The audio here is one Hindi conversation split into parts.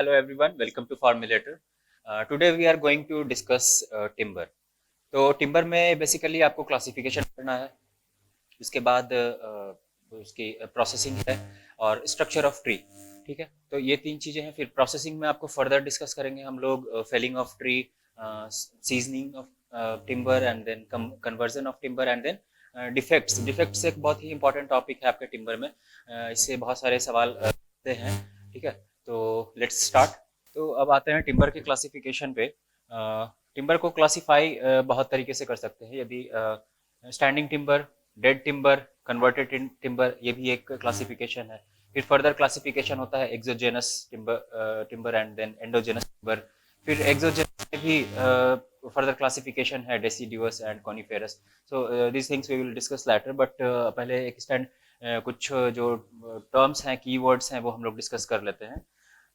hello everyone. Welcome to Formulator. Today we are going to discuss timber. तो टिम्बर में बेसिकली आपको क्लासिफिकेशन करना है, उसके बाद उसकी प्रोसेसिंग है और स्ट्रक्चर ऑफ ट्री। ठीक है, तो ये तीन चीजें हैं। फिर प्रोसेसिंग में आपको फर्दर डिस्कस करेंगे हम लोग felling of tree, seasoning of timber and then conversion of timber and then defects. Defects एक बहुत ही इंपॉर्टेंट टॉपिक है आपके टिम्बर में। इससे बहुत सारे सवाल आते हैं। ठीक है, तो लेट्स स्टार्ट। तो अब आते हैं टिम्बर के क्लासिफिकेशन पे। टिम्बर को क्लासिफाई बहुत तरीके से कर सकते हैं। यदि standing timber, dead timber, converted timber, ये भी एक क्लासिफिकेशन है। फिर फर्दर क्लासिफिकेशन होता है exogenous timber and then endogenous timber. फिर एक्सोजेनस में भी फर्दर क्लासिफिकेशन है deciduous and coniferous. So this things we will discuss later, but पहले एक कुछ जो टर्म्स हैं, कीवर्ड्स हैं, वो हम लोग डिस्कस कर लेते हैं।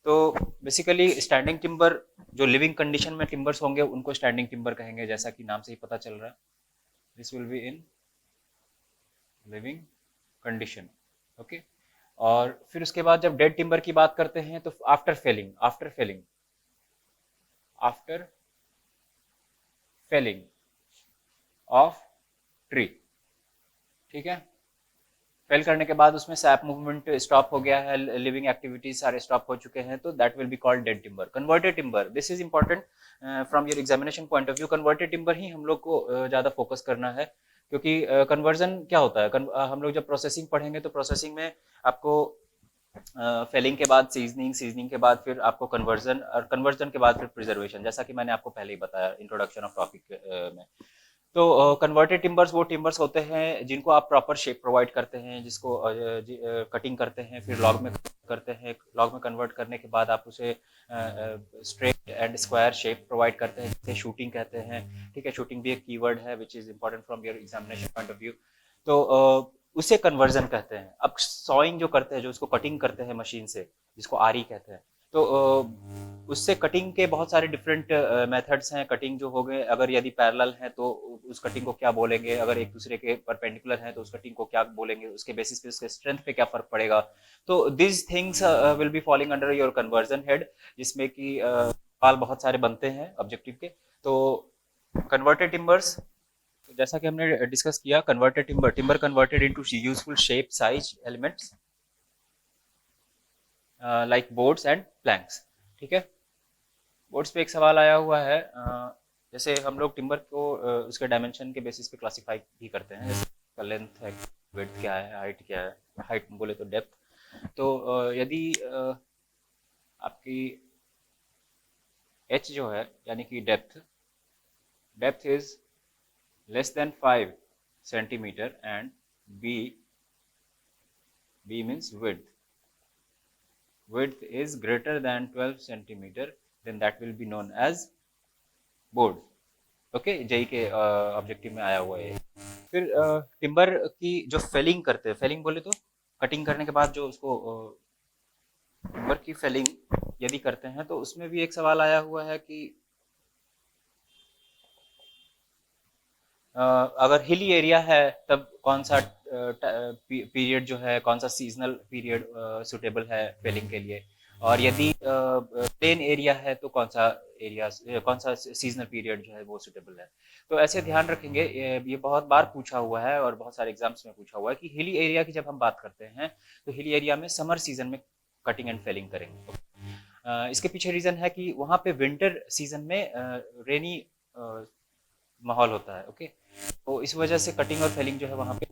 तो बेसिकली स्टैंडिंग टिम्बर, जो लिविंग कंडीशन में टिम्बर्स होंगे उनको स्टैंडिंग टिम्बर कहेंगे, जैसा कि नाम से ही पता चल रहा है। This will be in living condition. Okay, और फिर उसके बाद जब डेड टिम्बर की बात करते हैं तो आफ्टर फेलिंग ऑफ ट्री। ठीक है, फेल करने के बाद उसमें सैप मूवमेंट स्टॉप हो गया है, लिविंग एक्टिविटीज सारे स्टॉप हो चुके हैं, तो that will be called dead timber. Converted timber, this is important from your examination point of view. Converted timber ही हम लोग को ज्यादा फोकस करना है, क्योंकि कन्वर्जन क्या होता है, हम लोग जब प्रोसेसिंग पढ़ेंगे तो प्रोसेसिंग में आपको फेलिंग के बाद सीजनिंग, सीजनिंग के बाद फिर आपको कन्वर्जन, और कन्वर्जन के बाद फिर प्रिजर्वेशन, जैसा कि मैंने आपको पहले ही बताया इंट्रोडक्शन ऑफ टॉपिक में। तो कन्वर्टेड टिम्बर्स वो टिम्बर्स होते हैं जिनको आप प्रॉपर शेप प्रोवाइड करते हैं, जिसको कटिंग करते हैं, फिर लॉग में करते हैं। लॉग में कन्वर्ट करने के बाद आप उसे straight and square shape provide करते हैं, जिसे शूटिंग कहते हैं। ठीक है, शूटिंग भी एक कीवर्ड है which is important from your examination point of view. तो उसे कन्वर्जन कहते हैं। अब सॉइंग जो करते हैं, जो उसको कटिंग करते हैं मशीन से, जिसको आरी कहते हैं, तो उससे कटिंग के बहुत सारे डिफरेंट मेथड्स हैं। कटिंग जो हो गए, अगर यदि पैरेलल है तो उस कटिंग को क्या बोलेंगे, अगर एक दूसरे के परपेंडिकुलर है तो उस कटिंग को क्या बोलेंगे, उसके बेसिस पे उसके स्ट्रेंथ पे क्या फर्क पड़ेगा। तो this things will be falling under your conversion head, जिसमें कि सवाल बहुत सारे बनते हैं ऑब्जेक्टिव के। तो कन्वर्टेड टिम्बर्स, तो जैसा कि हमने डिस्कस किया, converted timber, timber converted into useful shape, size, elements like boards and planks. ठीक है, बोर्ड्स पे एक सवाल आया हुआ है। जैसे हम लोग टिम्बर को उसके डायमेंशन के बेसिस पे क्लासिफाई भी करते हैं, जैसे उसका लेंथ है, विड्थ क्या है, हाइट क्या है, हाइट बोले तो डेप्थ। तो यदि आपकी एच जो है, यानी कि depth is less than 5 centimetre and B means width is greater than 12 centimeter, then that will be known as board. ओके, जेई के ऑब्जेक्टिव में आया हुआ है। फिर टिम्बर की जो फेलिंग करते हैं, फेलिंग बोले तो कटिंग करने के बाद जो उसको टिम्बर की फेलिंग यदि करते हैं, तो उसमें भी एक सवाल आया हुआ है कि अगर हिली एरिया है तब कौन सा पीरियड जो है, कौन सा सीजनल पीरियड सुटेबल है फेलिंग के लिए, और यदि प्लेन एरिया है तो कौन सा सीजनल पीरियड जो है वो सुटेबल है। तो ऐसे ध्यान रखेंगे। ये बहुत बार पूछा हुआ है और बहुत सारे एग्जाम्स में पूछा हुआ है कि हिली एरिया की जब हम बात करते हैं तो हिली एरिया में समर सीजन में कटिंग एंड फेलिंग करेंगे। इसके पीछे रीजन है कि वहाँ पे विंटर सीजन में रेनी माहौल होता है। ओके, तो इस वजह से कटिंग और फेलिंग जो है वहाँ पे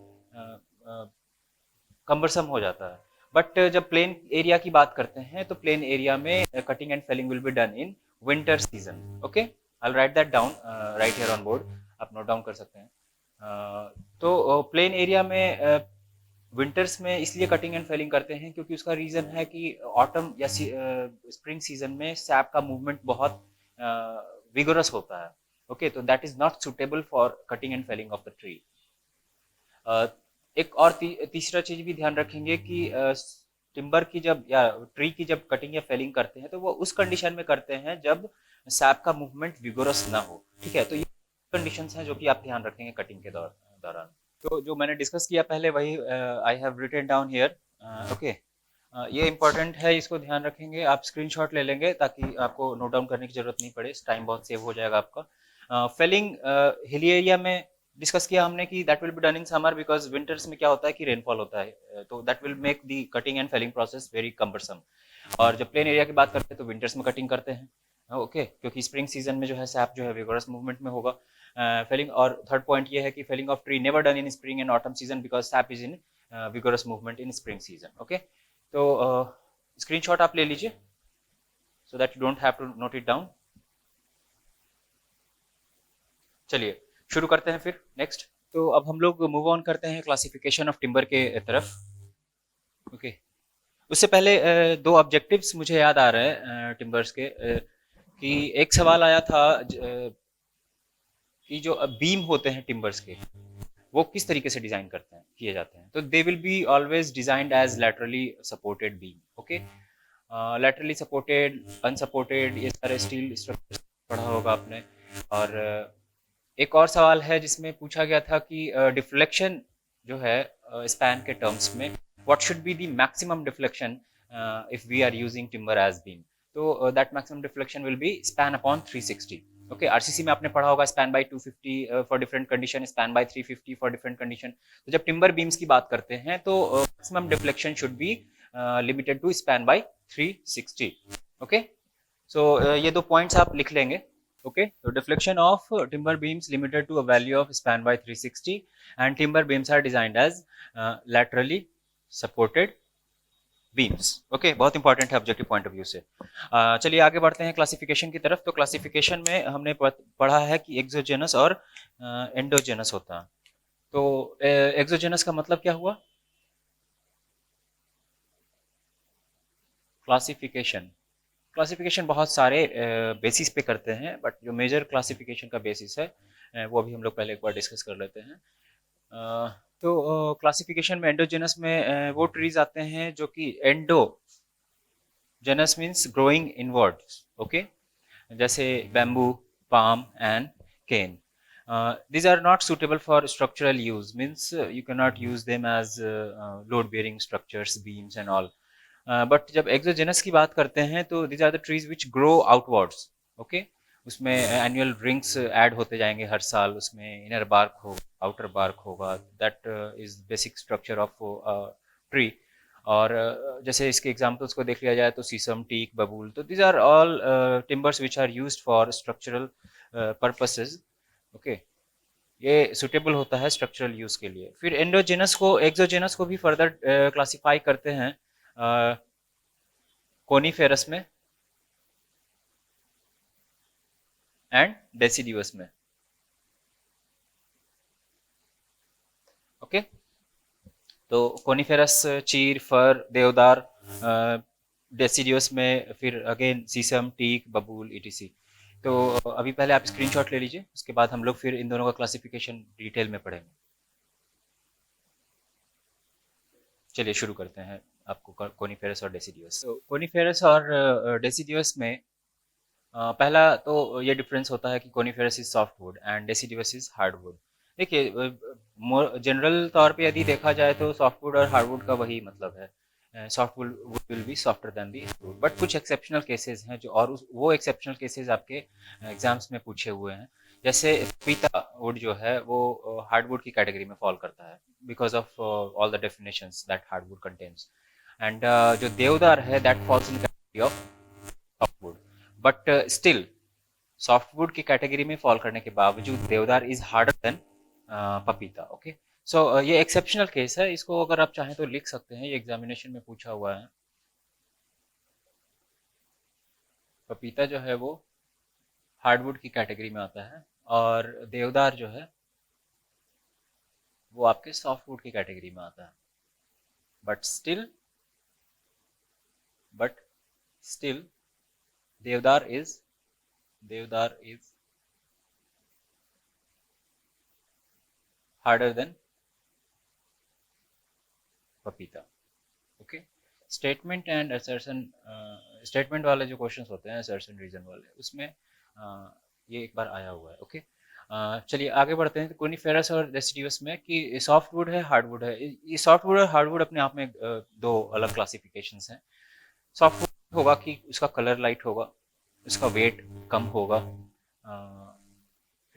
कम्बरसम हो जाता है। बट जब प्लेन एरिया की बात करते हैं तो प्लेन एरिया में cutting and felling will be done in winter season. Okay, I will write that down right here on board, आप नोट डाउन कर सकते हैं। तो प्लेन एरिया में विंटर्स में इसलिए कटिंग एंड फेलिंग करते हैं क्योंकि उसका रीजन है कि ऑटम या स्प्रिंग सीजन में सैप का मूवमेंट बहुत विगोरस होता है। ओके, तो that is not suitable for cutting and felling of the tree. एक और तीसरा चीज भी ध्यान रखेंगे कि टिम्बर की जब या ट्री की जब कटिंग या फेलिंग करते हैं तो वो उस कंडीशन में करते हैं जब सैप का मूवमेंट विगोरस ना हो। ठीक है, तो ये कंडीशंस हैं जो कि आप ध्यान रखेंगे कटिंग के दौरान। तो जो मैंने डिस्कस किया पहले वही I have written down here. Okay, ये इंपॉर्टेंट है, इसको ध्यान रखेंगे। आप स्क्रीनशॉट ले लेंगे ताकि आपको नोट डाउन करने की जरूरत नहीं पड़े, टाइम बहुत सेव हो जाएगा आपका। फेलिंग हिली एरिया में डिस्कस किया हमने कि that will be done in summer, because winters में क्या होता है कि रेनफॉल होता है, तो that will make the cutting and felling process very cumbersome. और जब प्लेन एरिया की बात करते हैं तो विंटर्स में कटिंग करते हैं, ओके क्योंकि स्प्रिंग सीजन में जो है सैप जो है विगोरस मूवमेंट में होगा। फेलिंग, और थर्ड पॉइंट ये है कि felling of tree never done in spring and autumn season because sap is in vigorous movement in spring season. Okay, तो स्क्रीनशॉट आप ले लीजिए so that you don't have to note it down. चलिए शुरू करते हैं फिर नेक्स्ट। तो अब हम लोग मूव ऑन करते हैं क्लासिफिकेशन ऑफ टिम्बर के तरफ। ओके, उससे पहले दो ऑब्जेक्टिव्स मुझे याद आ रहे हैं टिम्बर्स के, कि एक सवाल आया था कि जो बीम होते हैं टिम्बर्स के वो किस तरीके से डिजाइन करते हैं, किए जाते हैं। तो they will be always designed as laterally supported beam. Okay, laterally supported, unsupported, ये सारे स्टील स्ट्रक्चर पढ़ा होगा आपने। और एक और सवाल है जिसमें पूछा गया था कि डिफ्लेक्शन जो है स्पैन के टर्म्स में, what should be the maximum deflection if we are using timber as beam. तो that maximum deflection will be span upon 360। Okay, RCC में आपने पढ़ा होगा span by 250 for different condition, span by 350 for different condition. तो जब टिम्बर बीम्स की बात करते हैं तो maximum deflection should be limited to span by 360। Okay, so ये दो पॉइंट्स आप लिख लेंगे। Okay, so deflection of timber beams limited to a value of span by 360, and timber beams are designed as laterally supported beams. Okay, बहुत इंपॉर्टेंट है ऑब्जेक्टिव पॉइंट ऑफ व्यू से। चलिए आगे बढ़ते हैं क्लासिफिकेशन की तरफ। तो क्लासिफिकेशन में हमने पढ़ा है कि एक्सोजेनस और एंडोजेनस होता है। तो एक्सोजेनस का मतलब क्या हुआ? क्लासिफिकेशन बहुत सारे बेसिस पे करते हैं, बट जो मेजर क्लासिफिकेशन का बेसिस है वो अभी हम लोग पहले एक बार डिस्कस कर लेते हैं। तो क्लासिफिकेशन में एंडोजेनस में वो ट्रीज आते हैं जो कि endogenous means growing inwards. Okay, जैसे bamboo, palm and cane. these are not suitable for structural use, means you cannot use them as load bearing structures, beams and all. But जब एक्सोजेनस की बात करते हैं तो these are the trees which grow outwards. Okay, उसमें एनुअल रिंग्स ऐड होते जाएंगे हर साल, उसमें इनर बार्क होगा, आउटर बार्क होगा, that is basic structure of tree. और जैसे इसके एग्जांपल्स को देख लिया जाए तो सीसम, टीक, बबूल, तो these are all timbers which are used for structural purposes. Okay, ये सुटेबल होता है स्ट्रक्चरल यूज के लिए। फिर एंडोजेनस को, एक्सोजेनस को भी फर्दर क्लासिफाई करते हैं कोनीफेरस में एंड डेसिडियस में। ओके, तो कोनीफेरस चीर, फर, देवदार, डेसिडियस में फिर अगेन सीसम, टीक, बबूल, ईटीसी। तो अभी पहले आप स्क्रीनशॉट ले लीजिए, उसके बाद हम लोग फिर इन दोनों का क्लासिफिकेशन डिटेल में पढ़ेंगे। चलिए शुरू करते हैं आपको कोनीफेरस और डेसिडियस। तो कोनीफेरस और डेसिडियस में पहला तो ये डिफरेंस होता है कि coniferous is soft wood and deciduous is hard would. देखिए जनरल तौर पे यदि देखा जाए तो सॉफ्ट वुड और हार्ड वुड का वही मतलब है, soft wood will B softer then the wood, but कुछ एक्सेप्शनल केसेस हैं जो, और वो एक्सेप्शनल केसेस आपके एग्जाम्स में पूछे हुए हैं। जैसे पपीता वुड जो है वो हार्डवुड की कैटेगरी में फॉल करता है because of all the definitions that hardwood contains. And जो देवदार है that falls in category of softwood, but still softwood की कैटेगरी में फॉल करने के बावजूद देवदार इज हार्डर देन पपीता। ओके, सो ये एक्सेप्शनल केस है, इसको अगर आप चाहें तो लिख सकते हैं, ये एग्जामिनेशन में पूछा हुआ है। पपीता जो है वो हार्डवुड की कैटेगरी में आता है और देवदार जो है वो आपके सॉफ्टवुड की कैटेगरी में आता है, बट स्टिल देवदार इज हार्डर देन पपीता। Okay, statement and assertion, statement वाले जो क्वेश्चंस होते हैं असर्शन रीजन वाले, उसमें ये एक बार आया हुआ है। ओके, चलिए आगे बढ़ते हैं। तो कोनिफेरस और डेसिडियस में कि सॉफ्ट वुड है, हार्ड वुड है। ये सॉफ्ट वुड और हार्ड वुड अपने आप में दो अलग क्लासिफिकेशंस हैं। सॉफ्ट वुड होगा कि उसका कलर लाइट होगा, उसका वेट कम होगा,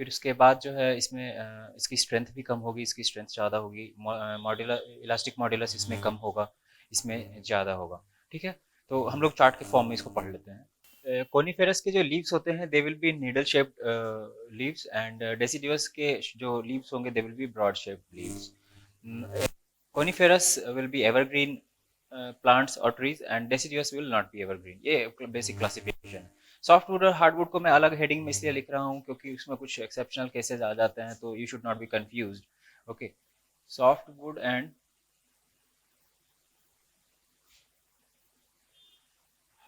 फिर उसके बाद जो है इसमें इसकी स्ट्रेंथ भी कम होगी, इसकी स्ट्रेंथ ज़्यादा होगी, मॉड्यूलर इलास्टिक मॉड्यूलस इसमें कम होगा, इसमें ज़्यादा होगा। ठीक है, तो हम लोग चार्ट के फॉर्म में इसको पढ़ लेते हैं। कोनिफेरस के जो लीव्स होते हैं they will be needle shaped leaves, and deciduous के जो लीव्स होंगे they will be broad shaped leaves. Coniferous will be evergreen plants और trees, and deciduous will not be evergreen. ये बेसिक क्लासिफिकेशन है। सॉफ्टवुड और हार्डवुड को मैं अलग हेडिंग में इसलिए लिख रहा हूँ क्योंकि उसमें कुछ एक्सेप्शनल केसेस आ जाते हैं, तो you should not be confused. Okay, softwood and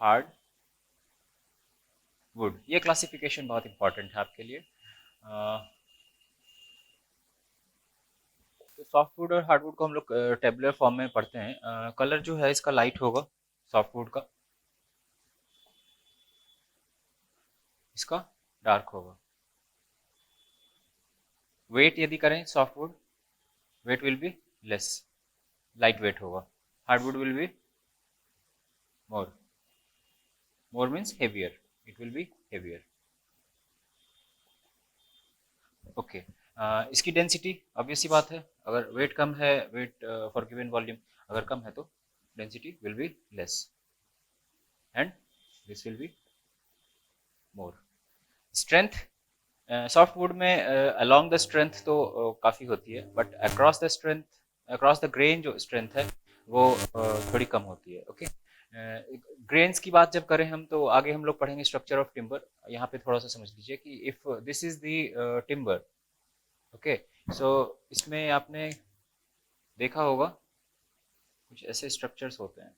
hard would, ये क्लासिफिकेशन बहुत इंपॉर्टेंट है आपके लिए। तो सॉफ्टवुड और हार्डवुड को हम लोग टेबुलर फॉर्म में पढ़ते हैं। कलर जो है इसका लाइट होगा सॉफ्टवुड का, इसका डार्क होगा। वेट यदि करें softwood, weight will be less, light weight होगा। Hardwood will be more, more means heavier, it will be heavier. Okay, इसकी डेंसिटी ऑब्वियस सी बात है, अगर वेट कम है, वेट फॉर गिवन वॉल्यूम अगर कम है तो density will be less, and this will be more. Strength soft wood में अलोंग द स्ट्रेंथ तो काफ़ी होती है, but across the strength, across the grain जो स्ट्रेंथ है वो थोड़ी कम होती है। ओके, ग्रेन्स की बात जब करें हम तो आगे हम लोग पढ़ेंगे स्ट्रक्चर ऑफ टिम्बर। यहाँ पे थोड़ा सा समझ लीजिए कि if this is the timber, okay, so इसमें आपने देखा होगा कुछ ऐसे स्ट्रक्चर्स होते हैं,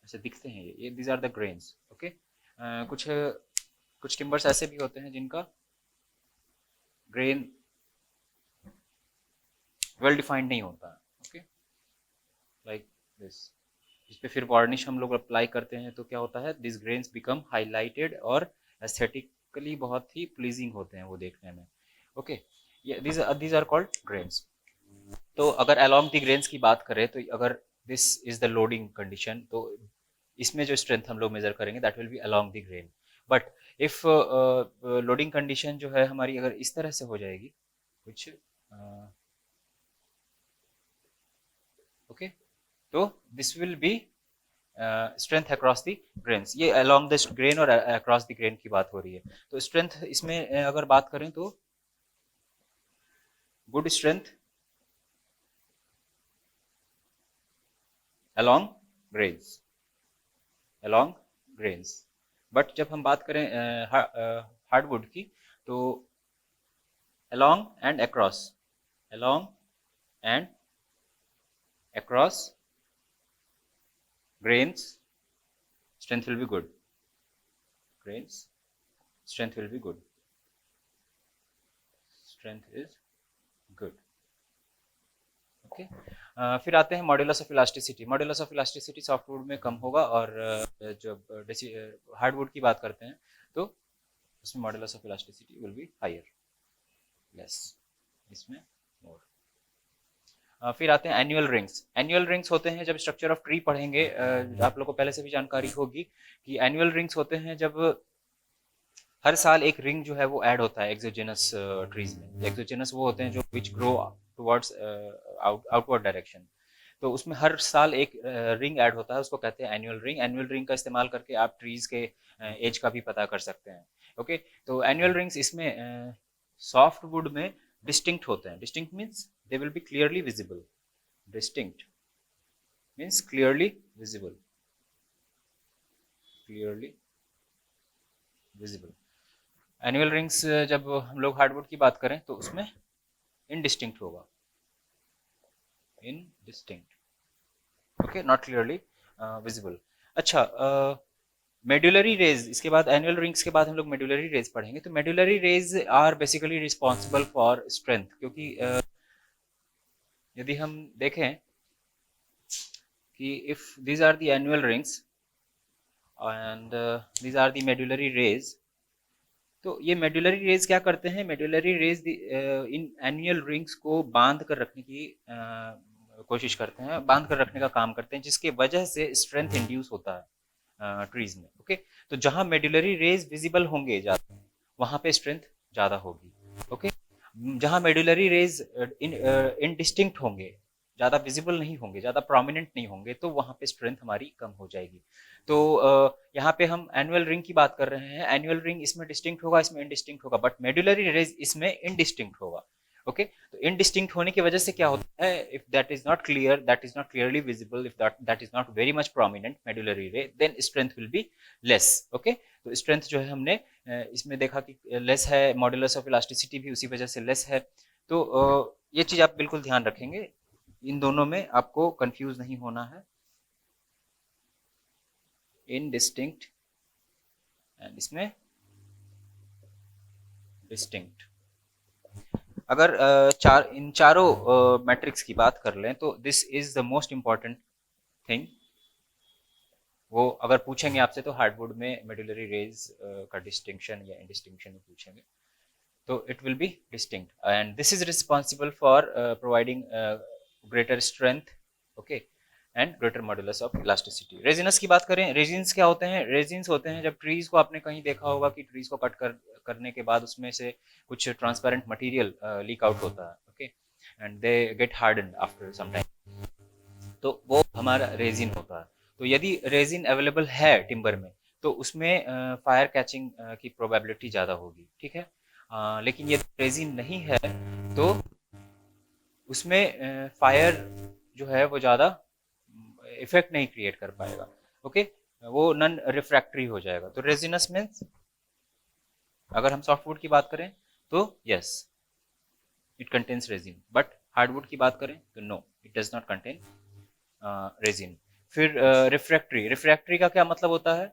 ऐसे दिखते हैं, ये these are the grains. Okay, कुछ कुछ टिम्बर्स ऐसे भी होते हैं जिनका ग्रेन वेल डिफाइंड नहीं होता है। ओके, लाइक दिस, इस पे फिर वार्निश हम लोग अप्लाई करते हैं तो क्या होता है, दिस ग्रेन्स बिकम हाईलाइटेड और एस्थेटिकली बहुत ही प्लीजिंग होते हैं वो देखने में। Okay, these are called grains. तो अगर अलोंग द ग्रेन्स की बात करें तो अगर this is the loading condition, तो इसमें जो स्ट्रेंथ हम लोग मेजर करेंगे that will be along the grain. But if loading condition जो है हमारी अगर इस तरह से हो जाएगी कुछ, ओके, तो this will B strength across the grains. ये अलोंग द ग्रेन और अक्रॉस द ग्रेन की बात हो रही है। तो स्ट्रेंथ इसमें अगर बात करें तो good strength along grains, along grains. But जब हम बात करें हार्डवुड की तो along and across, along and across grains strength will be good, grains strength will be good, strength is good. Okay, फिर आते हैं modulus of elasticity. Modulus of elasticity softwood में कम होगा, और जब हार्डवुड की बात करते हैं तो उसमें modulus of elasticity will be higher, less, इसमें मोर। फिर आते हैं एनुअल रिंग्स। एनुअल रिंग्स होते हैं जब स्ट्रक्चर ऑफ ट्री पढ़ेंगे, आप लोग को पहले से भी जानकारी होगी कि एनुअल रिंग्स होते हैं जब हर साल एक रिंग जो है वो ऐड होता है एक्सोजेनस ट्रीज में। एक्सोजेनस वो होते हैं जो which grow towards outward direction, तो उसमें हर साल एक रिंग ऐड होता है, उसको कहते हैं एनुअल रिंग। एनुअल रिंग का इस्तेमाल करके आप ट्रीज के एज का भी पता कर सकते हैं। ओके, तो एनुअल रिंग्स इसमें सॉफ्ट वुड में डिस्टिंक्ट होते हैं। Distinct means they will be clearly visible, distinct means clearly visible, clearly visible. Annual rings जब हम लोग हार्डवुड की बात करें तो उसमें इनडिस्टिंक्ट होगा, indistinct, okay, not clearly visible. अच्छा, मेडुलरी रेज, इसके बाद एनुअल रिंग्स के बाद हम लोग मेडुलरी रेज पढ़ेंगे। तो medullary rays are basically responsible for strength, क्योंकि यदि हम देखें कि if these are the annual rings and these are the medullary rays, तो ये मेडुलरी रेज क्या करते हैं, medullary rays in annual rings को बांध कर रखने की कोशिश करते हैं, बांध कर रखने का काम करते हैं, जिसके वजह से स्ट्रेंथ इंड्यूस होता है ट्रीज में। ओके, तो जहां मेडुलरी रेज विजिबल होंगे ज्यादा, वहां पे स्ट्रेंथ ज्यादा होगी। ओके, जहां मेडुलरी रेज इनडिस्टिंक्ट होंगे, ज़्यादा विजिबल नहीं होंगे, ज़्यादा प्रोमिनेंट नहीं होंगे, तो वहाँ पे स्ट्रेंथ हमारी कम हो जाएगी। तो यहाँ पे हम एनुअल रिंग की बात कर रहे हैं, एनुअल रिंग इसमें डिस्टिंक्ट होगा, इसमें इनडिस्टिंक्ट होगा, बट मेडुलरी रेज इसमें इनडिस्टिंक्ट होगा। ओके, तो इनडिस्टिंक्ट होने की वजह से क्या होता है, if that is not clear, that is not clearly visible, if that is not very much prominent medullary ray, then strength will be less. Okay, तो स्ट्रेंथ जो है हमने इसमें देखा कि लेस है, मॉड्यूलस ऑफ इलास्टिसिटी भी उसी वजह से लेस है। तो ये चीज आप बिल्कुल ध्यान रखेंगे, इन दोनों में आपको कंफ्यूज नहीं होना है। इनडिस्टिंक्ट एंड इसमें डिस्टिंक्ट। अगर इन चारों मैट्रिक्स की बात कर लें तो this is the most important thing. वो अगर पूछेंगे आपसे तो हार्डवुड में मेडुलरी रेज का डिस्टिंक्शन या इनडिस्टिंक्शन ही पूछेंगे, तो it will B distinct and this is responsible for providing greater strength, okay, and greater modulus of elasticity. Resinous की बात करें, रेजिन्स क्या होते हैं, रेजिन्स होते हैं जब ट्रीज को आपने कहीं देखा होगा कि ट्रीज को कट करने के बाद उसमें से कुछ ट्रांसपेरेंट मटेरियल लीक आउट होता है, okay, and they get hardened after some time, तो वो हमारा रेजिन होता है। तो यदि रेजिन अवेलेबल है टिम्बर में तो उसमें फायर कैचिंग की प्रोबेबिलिटी ज़्यादा होगी, ठीक है। लेकिन यदि रेजिन नहीं है तो उसमें फायर जो है वो ज़्यादा इफेक्ट नहीं क्रिएट कर पाएगा, ओके, वो नॉन रिफ्रैक्टरी हो जाएगा। तो रेजिनस मीन्स, अगर हम सॉफ्टवुड की बात करें तो yes it contains resin, but hardwood की बात करें तो no, it does not contain resin. फिर रिफ्रैक्टरी, रिफ्रैक्टरी का क्या मतलब होता है,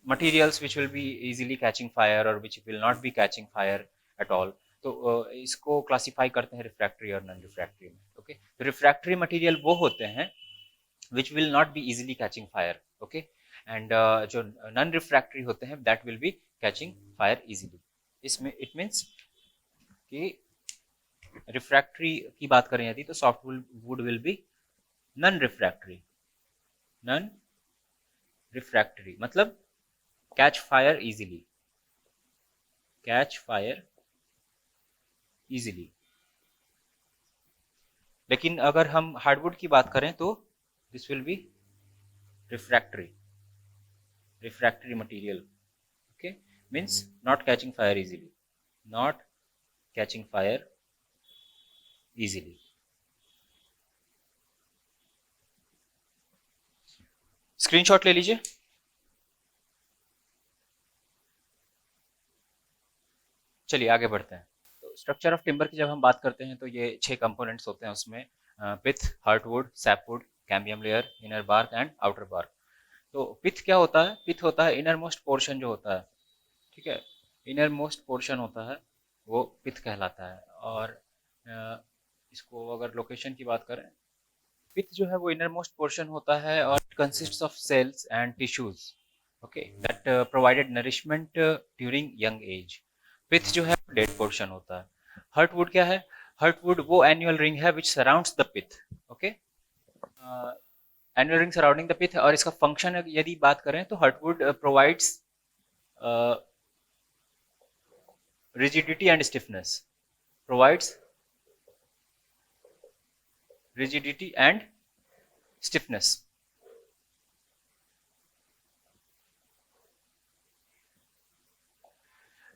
materials which will be easily catching fire और which will not be catching fire at all, तो इसको क्लासिफाई करते हैं रिफ्रैक्टरी और नॉन रिफ्रैक्टरी में। ओके, तो रिफ्रैक्टरी मटेरियल वो होते हैं which will not be easily catching fire, okay, and जो नॉन रिफ्रैक्टरी होते हैं that will be catching fire easily. इसमें इट मीन्स कि रिफ्रैक्टरी की बात करें यदि तो soft wood will be non refractory, non refractory मतलब catch fire easily, catch fire easily. लेकिन अगर हम हार्डवुड की बात करें तो this will be refractory, refractory material, okay, means not catching fire easily, not catching fire easily. Screenshot ले लीजिए। चलिए आगे बढ़ते हैं। तो स्ट्रक्चर ऑफ टिम्बर की जब हम बात करते हैं तो ये 6 कंपोनेंट्स होते हैं उसमें, pith, heartwood, sapwood, cambium layer, inner bark and outer bark. तो पिथ क्या होता है, पिथ होता है इनर मोस्ट पोर्शन जो होता है, ठीक है, इनर मोस्ट पोर्शन होता है वो पिथ कहलाता है। और इसको अगर लोकेशन की बात करें, पिथ जो है वो इनर मोस्ट पोर्शन होता है और consists of cells and tissues, okay, that provided nourishment during young age. Pith जो है डेड पोर्शन होता है। हर्टवुड क्या है, हर्टवुड वो एनुअल रिंग है which surrounds the pith, okay, annual ring surrounding the pith. और इसका फंक्शन यदि बात करें तो heartwood provides rigidity and stiffness, provides rigidity and stiffness।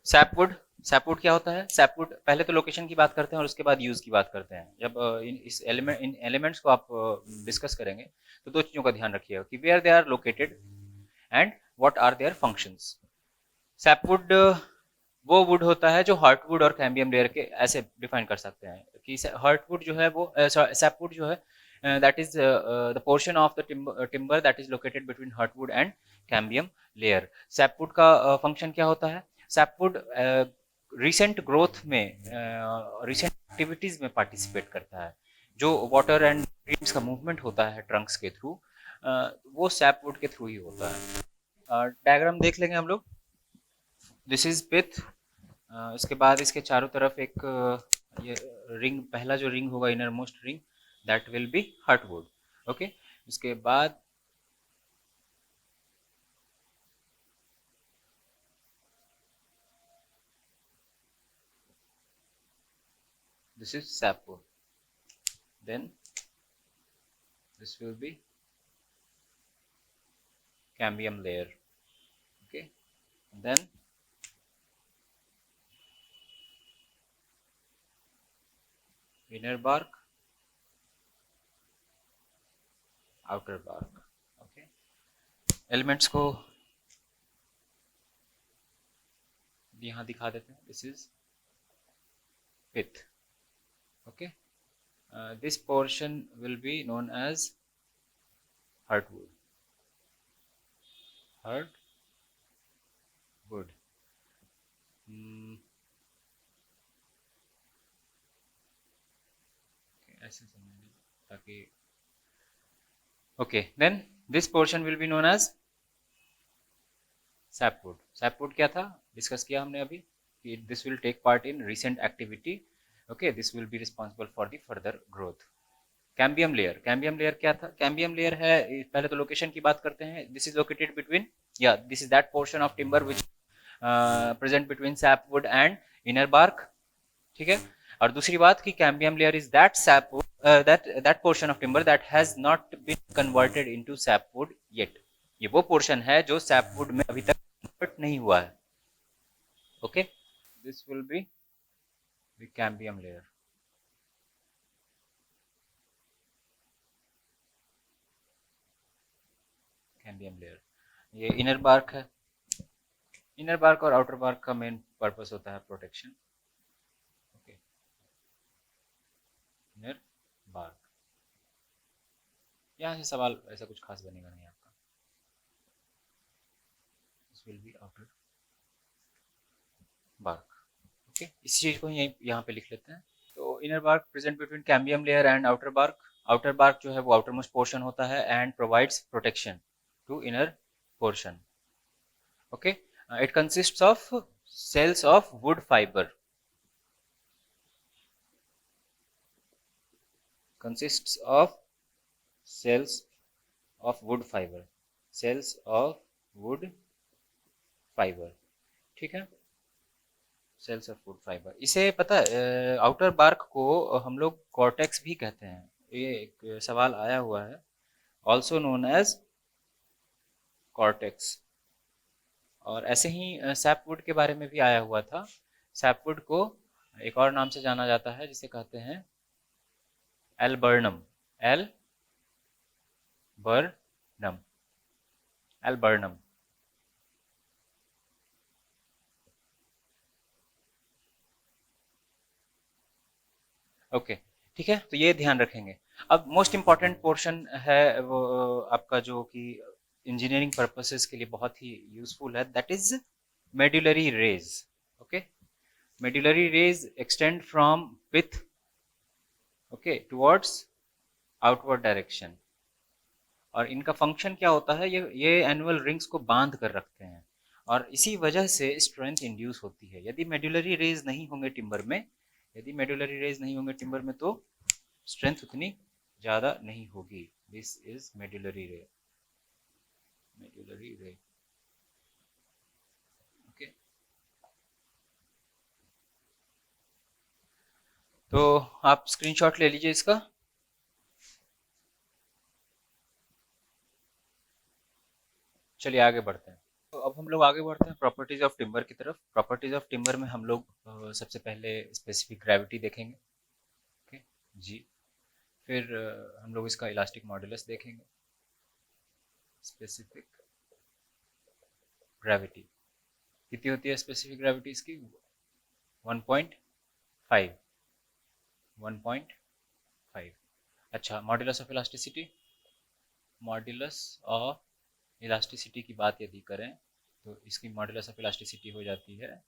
Sapwood, sapwood क्या होता है, सैपवुड पहले तो लोकेशन की बात करते हैं और उसके बाद यूज की बात करते हैं। जब इन एलिमेंट्स को आप डिस्कस करेंगे तो दो चीजों का ध्यान रखिएगा कि where they are located and what are their functions. Sapwood वो वुड होता है जो हार्टवुड और कैम्बियम लेयर के, ऐसे डिफाइन कर सकते हैं कि हार्टवुड जो है वो, सैपवुड जो है that is the portion of the timber that is located between heartwood and cambium layer. Sapwood का फंक्शन क्या होता है, सैपवुड रिसेंट ग्रोथ में, रिसेंट एक्टिविटीज में पार्टिसिपेट करता है। जो वाटर एंड न्यूट्रिएंट्स का मूवमेंट होता है ट्रंक्स के थ्रू, वो सैपवुड के थ्रू ही होता है। डायग्राम देख लेंगे हम लोग। दिस इज पिथ। इसके बाद इसके चारों तरफ एक ये रिंग, पहला जो रिंग होगा inner most ring, that will B heartwood. Okay, इसके बाद this is sapwood, then this will be cambium layer. Okay, then inner bark, outer bark. Okay, elements को यहाँ दिखा देते हैं। this is pith. Okay, this portion will be known as heartwood. Heartwood. ऐसे समझिए ताकि okay, then this portion will be known as sapwood. Sapwood क्या था, डिस्कस किया हमने अभी कि this will take part in recent activity. Okay, this will be responsible for the further growth. Cambium layer, cambium layer क्या था, कैम्बियम लेयर है, पहले तो लोकेशन की बात करते हैं। दिस इज लोकेटेड बिटवीन, या this is that portion of timber which present between sapwood and inner bark. ठीक है, और दूसरी बात कि cambium layer is that sapwood, that portion of timber that has not been converted into sapwood yet। ये वो पोर्शन है जो सैपवुड में अभी तक कन्वर्ट नहीं हुआ है। Okay, this will be the cambium layer. Cambium layer, ये इनर बार्क है। इनर बार्क और आउटर बार्क का मेन पर्पस होता है प्रोटेक्शन। Okay, inner bark. यहाँ से सवाल ऐसा कुछ खास बनेगा नहीं आपका। This will be outer bark. Okay, इस चीज को यहाँ पे लिख लेते हैं। तो inner bark present between cambium layer and outer bark. Outer bark जो है वो आउटर मोस्ट पोर्शन होता है and provides protection to inner portion. Okay, it consists of cells of wood fibre, consists of cells of wood fiber, cells of wood fiber। ठीक है, सेल्स ऑफ वुड फाइबर। इसे पता है, आउटर बार्क को हम लोग कॉर्टेक्स भी कहते हैं। ये एक सवाल आया हुआ है, ऑल्सो नोन एज कॉर्टेक्स। और ऐसे ही सैपवुड के बारे में भी आया हुआ था। सैपवुड को एक और नाम से जाना जाता है जिसे कहते हैं एल्बर्नम। एल्बर्नम, एल्बर्नम। ओके, ठीक है, तो ये ध्यान रखेंगे। अब मोस्ट इम्पॉर्टेंट पोर्शन है वो आपका, जो कि इंजीनियरिंग पर्पसेस के लिए बहुत ही यूजफुल है, that is medullary rays. Okay, medullary rays extend from pith, okay, towards outward direction. और इनका फंक्शन क्या होता है, ये एनुअल रिंग्स को बांध कर रखते हैं और इसी वजह से स्ट्रेंथ इंड्यूस होती है। यदि मेडुलरी रेज नहीं होंगे टिम्बर में, यदि मेडुलरी रेज नहीं होंगे टिम्बर में, तो स्ट्रेंथ उतनी ज़्यादा नहीं होगी। दिस इज मेडुलरी रे, मेडुलरी रे। ओके, तो आप स्क्रीनशॉट ले लीजिए इसका। चलिए आगे बढ़ते हैं। तो अब हम लोग आगे बढ़ते हैं प्रॉपर्टीज ऑफ टिम्बर की तरफ। प्रॉपर्टीज ऑफ टिम्बर में हम लोग सबसे पहले स्पेसिफिक ग्रेविटी देखेंगे। ओके जी, फिर हम लोग इसका इलास्टिक मॉडुलस देखेंगे। स्पेसिफिक ग्रेविटी कितनी होती है, स्पेसिफिक ग्रेविटी इसकी 1.5, 1.5। अच्छा, modulus of elasticity, modulus of elasticity की बात यदि करें तो इसकी मॉडुलस ऑफ इलास्टिसिटी हो जाती है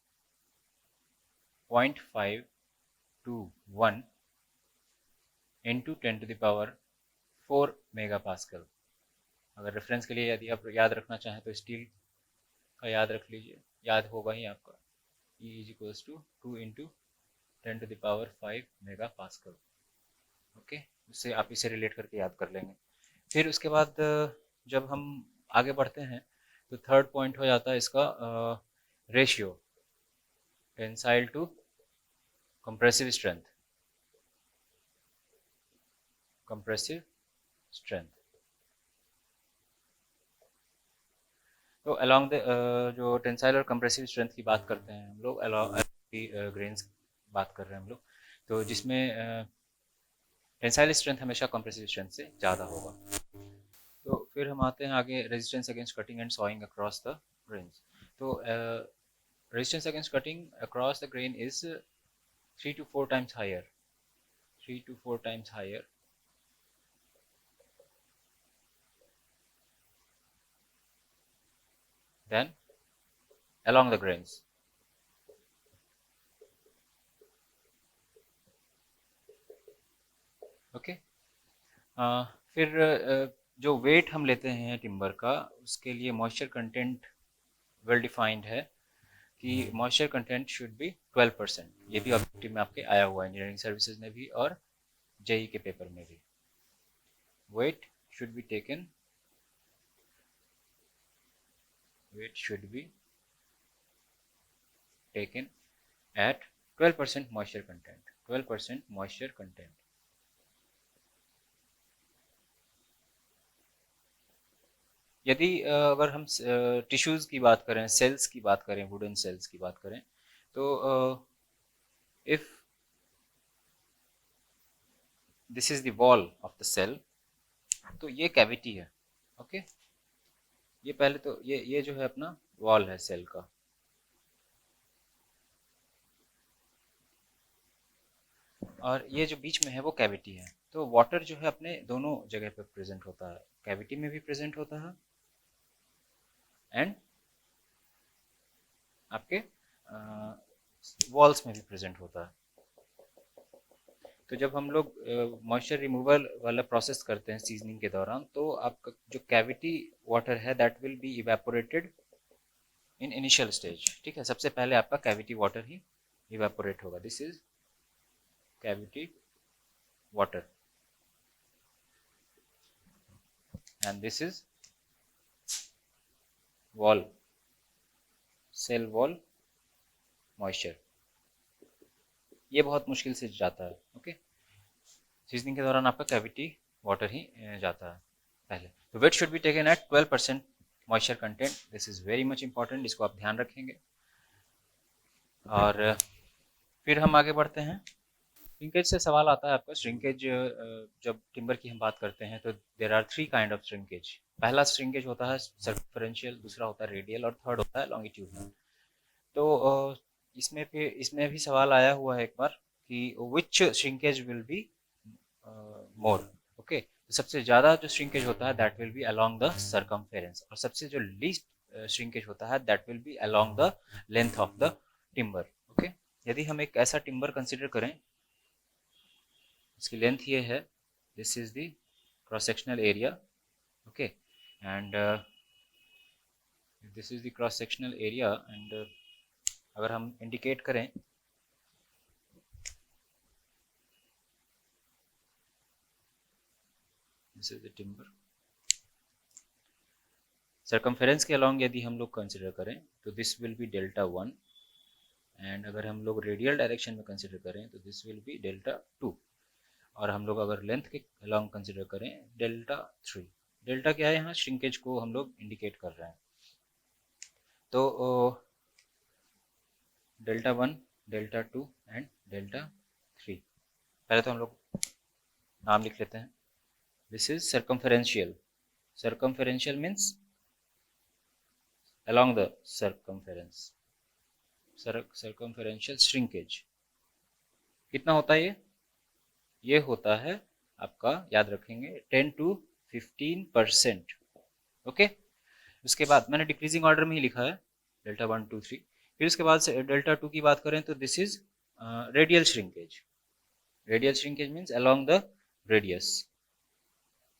0.5 to 1 into 10 to the power 4 mega pascal. अगर रेफरेंस के लिए यदि आप याद रखना चाहें तो स्टील का याद रख लीजिए, याद होगा ही आपका, E is equals to 2 into 10⁵ mega pascal. Okay, उससे आप इसे रिलेट करके याद कर लेंगे। फिर उसके बाद जब हम आगे बढ़ते हैं तो थर्ड पॉइंट हो जाता है इसका ratio tensile to compressive strength. Compressive strength तो अलोंग द जो टेंसाइल और कंप्रेसिव स्ट्रेंथ की बात करते हैं हम लोग, अलोंग ग्रेन्स बात कर रहे हैं हम लोग, तो जिसमें टेंसाइल स्ट्रेंथ हमेशा कंप्रेसिव स्ट्रेंथ से ज़्यादा होगा। तो फिर हम आते हैं आगे, resistance against cutting and sawing across the grains. तो resistance against cutting across the grain is 3 to 4 times higher, 3 to 4 times higher than along the grains. Okay फिर जो वेट हम लेते हैं टिम्बर का, उसके लिए मॉइस्चर कंटेंट वेल डिफाइंड है कि मॉइस्चर कंटेंट शुड बी 12%। ये भी ऑब्जेक्टिव में आपके आया हुआ है इंजीनियरिंग सर्विसेज में भी और जेई के पेपर में भी। Weight should be taken, weight should be taken at 12% moisture content, 12% moisture content। यदि अगर हम टिश्यूज की बात करें, सेल्स की बात करें, वुडन सेल्स की बात करें, तो if this is the wall of the cell, तो ये कैविटी है। ओके, ये पहले तो ये जो है अपना वॉल है सेल का, और ये जो बीच में है वो कैविटी है। तो वाटर जो है अपने दोनों जगह पे प्रेजेंट होता है, कैविटी में भी प्रेजेंट होता है एंड आपके वॉल्स में भी प्रेजेंट होता है। तो जब हम लोग मॉइस्चर रिमूवल वाला प्रोसेस करते हैं सीजनिंग के दौरान, तो आपका जो कैविटी वाटर है that will be evaporated in initial stage. ठीक है, सबसे पहले आपका कैविटी वाटर ही इवेपोरेट होगा। This is cavity water and this is wall, cell wall moisture. ये बहुत मुश्किल से जाता है। ओके, सीजनिंग के दौरान आपका कैविटी वाटर ही जाता है पहले। तो weight should be taken at 12% moisture content. This is very much important, इसको आप ध्यान रखेंगे। और फिर हम आगे बढ़ते हैं। श्रिंकेज से सवाल आता है आपका। श्रिंकेज जब टिम्बर की हम बात करते हैं तो there are 3 kind of shrinkage. पहला श्रिंकेज होता है सर्कम्फरेंशियल, दूसरा होता है रेडियल और थर्ड होता है लॉन्गिट्यूडनल। तो इसमें भी सवाल आया हुआ है एक बार कि which shrinkage will be more. Okay, तो सबसे ज़्यादा जो श्रिंकेज होता है that will be along the circumference, और सबसे जो लीस्ट श्रिंकेज होता है that will be along the length of the timber. Okay, यदि हम एक ऐसा टिम्बर कंसिडर करें, इसकी लेंथ ये है, this is the cross sectional area. Okay, and this is the cross sectional area, and अगर हम इंडिकेट करें this is the timber, circumference के अलॉन्ग यदि हम लोग कंसिडर करें तो दिस विल बी Δ1, एंड अगर हम लोग रेडियल डायरेक्शन में कंसिडर करें तो दिस विल बी Δ2, और हम लोग अगर लेंथ के अलॉन्ग कंसिडर करें Δ3। डेल्टा क्या है, यहाँ श्रिंकेज को हम लोग इंडिकेट कर रहे हैं। तो Δ1, Δ2 एंड Δ3। पहले तो हम लोग नाम लिख लेते हैं। This is circumferential, circumferential means along the circumference, circumferential shrinkage। कितना होता है ये होता है आपका, याद रखेंगे, 10 to 15%। ओके, उसके बाद मैंने डिक्रीजिंग ऑर्डर में ही लिखा है Δ1, 2, 3। फिर उसके बाद से Δ2 की बात करें तो this is radial shrinkage. Radial shrinkage means along the radius,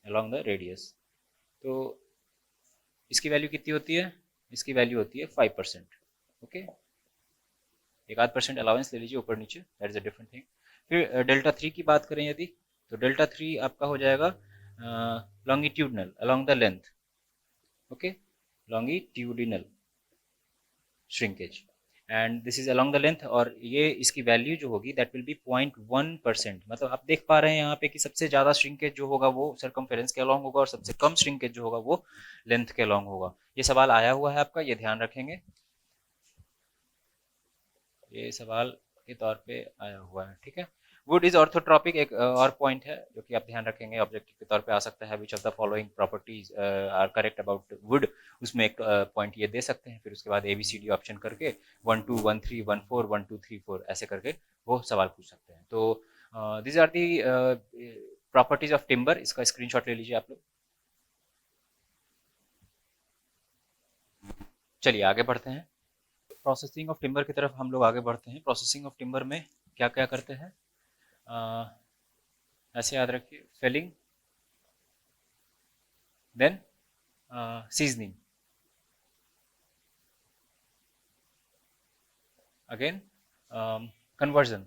along the radius। तो इसकी वैल्यू कितनी होती है, इसकी वैल्यू होती है 5%। ओके, एक आध % अलाउंस ले लीजिए ऊपर नीचे, that is a different thing. फिर डेल्टा 3 की बात करें यदि, तो डेल्टा 3 आपका हो जाएगा longitudinal along the length, okay, longitudinal shrinkage, and this is along the length, और ये इसकी वैल्यू जो होगी दैट विल बी 0.1%। मतलब आप देख पा रहे हैं यहाँ पे कि सबसे ज़्यादा श्रिंकेज जो होगा वो सरकमफेरेंस के अलोंग होगा, और सबसे कम श्रिंकेज जो होगा वो लेंथ के अलोंग होगा। ये सवाल आया हुआ है आपका, ये ध्यान रखेंगे, ये सवाल के तौर पे आया हुआ है, ठीक है। वुड इज ऑर्थोट्रॉपिक, एक और पॉइंट है जो कि आप ध्यान रखेंगे, ऑब्जेक्टिव के तौर पे आ सकता है, which of the following properties are correct about wood, उसमें एक पॉइंट ये दे सकते हैं, फिर उसके बाद ABCD ऑप्शन करके 1 2 1 3 1 4 1 2 3 4 ऐसे करके वो सवाल पूछ सकते हैं। तो this are the properties of timber, इसका स्क्रीनशॉट ले लीजिए आप लोग। चलिए आगे बढ़ते हैं, प्रोसेसिंग ऑफ टिम्बर की तरफ हम लोग आगे बढ़ते हैं। प्रोसेसिंग ऑफ टिम्बर में क्या क्या करते हैं, ऐसे याद रखिए, felling, then seasoning, again conversion,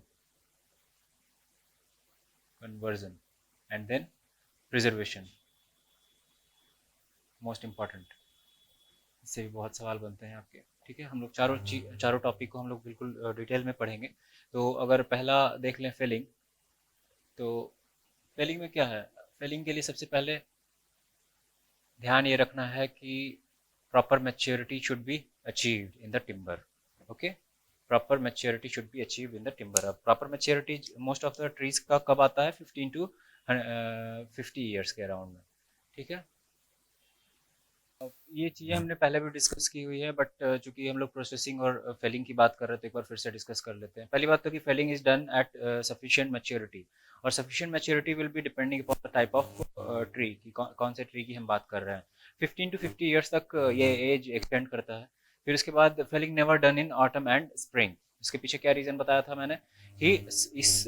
and then preservation, most important. इससे भी बहुत सवाल बनते हैं आपके, ठीक है। हम लोग चारों टॉपिक को हम लोग बिल्कुल डिटेल में पढ़ेंगे। तो अगर पहला देख लें फेलिंग, तो फेलिंग में क्या है, फेलिंग के लिए सबसे पहले ध्यान ये रखना है कि proper maturity should be achieved in the timber, okay, proper maturity should be achieved in the timber. अब proper maturity most of the trees का कब आता है, 15 to 50 ईयर्स के अराउंड में, ठीक है। अब ये चीज़ें हमने पहले भी डिस्कस की हुई है, बट चूंकि हम लोग प्रोसेसिंग और फेलिंग की बात कर रहे थे, एक बार फिर से डिस्कस कर लेते हैं। पहली बात तो कि felling is done at sufficient maturity, और sufficient maturity will be depending upon the type of tree की, कौन से ट्री की हम बात कर रहे हैं। 15 to 50 ईयर्स तक ये एज एक्सटेंड करता है। फिर उसके बाद felling never done in autumn and spring. इसके पीछे क्या रीज़न बताया था मैंने, कि इस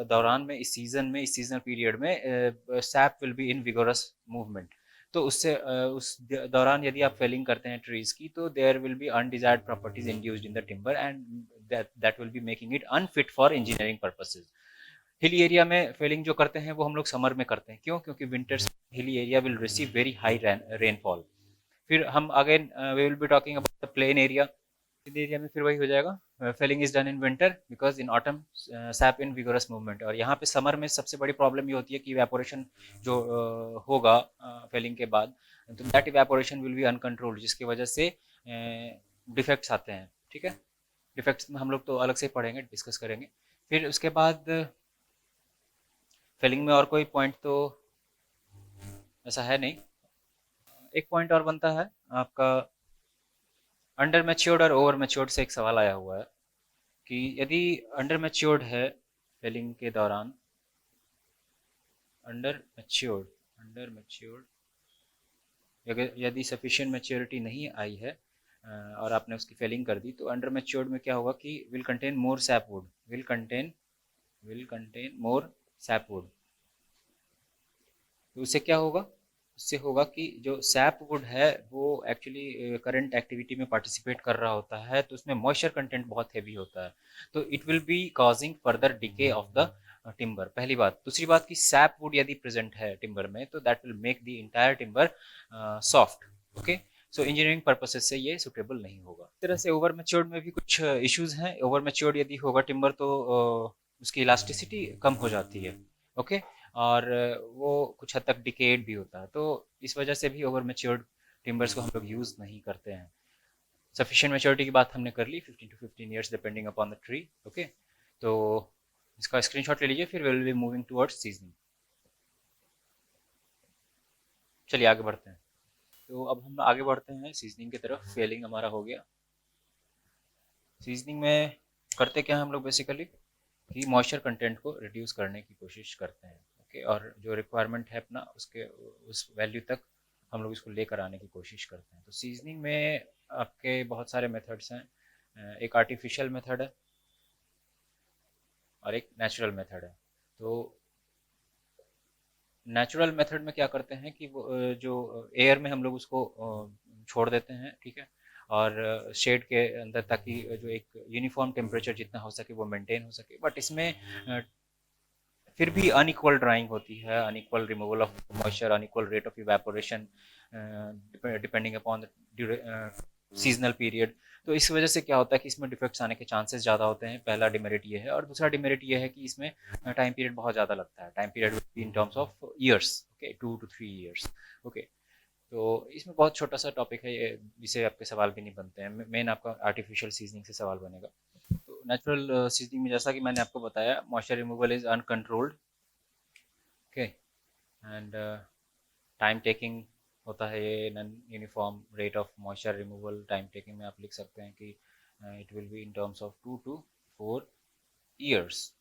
दौरान में, इस सीजन में, इस सीजनल पीरियड में SAP will be in vigorous movement. तो उससे उस दौरान यदि आप फेलिंग करते हैं ट्रीज की, तो there will be undesired properties induced in the timber, and that will be making it unfit for engineering purposes. Hilly area में फेलिंग जो करते हैं वो हम लोग समर में करते हैं, क्यों, क्योंकि winters hilly area will receive very high rainfall. फिर हम again we will be talking about the plain area. इन एरिया में फिर वही हो जाएगा, felling is done in winter because in autumn sap in vigorous movement. और यहाँ पे समर में सबसे बड़ी प्रॉब्लम ये होती है कि इवेपोरेशन जो होगा फेलिंग के बाद, तो that evaporation will be uncontrolled, जिसकी वजह से डिफेक्ट्स आते हैं, ठीक है। डिफेक्ट्स में हम लोग तो अलग से पढ़ेंगे, डिस्कस करेंगे। फिर उसके बाद फेलिंग में और कोई पॉइंट तो ऐसा है नहीं। एक पॉइंट और बनता है आपका, अंडर मैच्योर्ड और ओवर मैच्योर्ड से एक सवाल आया हुआ है कि यदि अंडर मैच्योर्ड है फेलिंग के दौरान, अंडर मैच्योर्ड यदि सफिशिएंट मैच्योरिटी नहीं आई है और आपने उसकी फेलिंग कर दी, तो अंडर मैच्योर्ड में क्या होगा कि will contain more sapwood, will contain more sapwood. तो उससे क्या होगा, उससे होगा कि जो सैपवुड है वो एक्चुअली करंट एक्टिविटी में पार्टिसिपेट कर रहा होता है, तो उसमें मॉइस्चर कंटेंट बहुत हैवी होता है, तो it will be causing further decay of the timber, पहली बात। दूसरी बात कि सैपवुड यदि प्रेजेंट है टिम्बर में, तो that will make the entire timber soft, okay. So engineering purposes से ये सुटेबल नहीं होगा। इस तरह से ओवर मैच्योर्ड में भी कुछ इश्यूज हैं। ओवर मैच्योर्ड यदि होगा टिम्बर, तो उसकी इलास्टिसिटी कम हो जाती है, ओके, और वो कुछ हद तक डिकेड भी होता है, तो इस वजह से भी ओवर मैच्योर्ड टिम्बर्स को हम लोग यूज़ नहीं करते हैं। सफिशिएंट मैच्योरिटी की बात हमने कर ली, 15 to 15 years depending upon the tree, okay. तो इसका स्क्रीनशॉट ले लीजिए, फिर will be moving towards seasoning. चलिए आगे बढ़ते हैं। तो अब हम आगे बढ़ते हैं सीजनिंग की तरफ। फेलिंग हमारा हो गया। सीजनिंग में करते क्या हैं हम लोग बेसिकली, कि मॉइस्चर कंटेंट को रिड्यूस करने की कोशिश करते हैं, ओके, और जो रिक्वायरमेंट है अपना उसके उस वैल्यू तक हम लोग इसको लेकर आने की कोशिश करते हैं। तो सीजनिंग में आपके बहुत सारे मेथड्स हैं, एक आर्टिफिशियल मेथड है और एक नेचुरल मेथड है। तो नेचुरल मेथड में क्या करते हैं कि वो जो एयर में हम लोग उसको छोड़ देते हैं, ठीक है, और शेड के अंदर, ताकि जो एक यूनिफॉर्म टेम्परेचर जितना हो सके वो मेंटेन हो सके। बट इसमें फिर भी अनइक्वल ड्राइंग होती है, unequal removal of moisture, unequal rate of evaporation depending upon seasonal period. तो इस वजह से क्या होता है कि इसमें डिफेक्ट्स आने के चांसेस ज़्यादा होते हैं। पहला डिमेरिट ये है, और दूसरा डिमेरिट ये है कि इसमें टाइम पीरियड बहुत ज़्यादा लगता है। Time period in terms of years, okay, 2 to 3 years, okay. तो इसमें बहुत छोटा सा टॉपिक है ये, जिसे आपके सवाल भी नहीं बनते हैं। मेन आपका आर्टिफिशियल सीजनिंग से सवाल बनेगा। तो नेचुरल सीजनिंग में जैसा कि मैंने आपको बताया, moisture removal is uncontrolled, okay, and time taking होता है ये। Non uniform rate of moisture removal time taking में आप लिख सकते हैं कि it will be in terms of 2 to 4 years,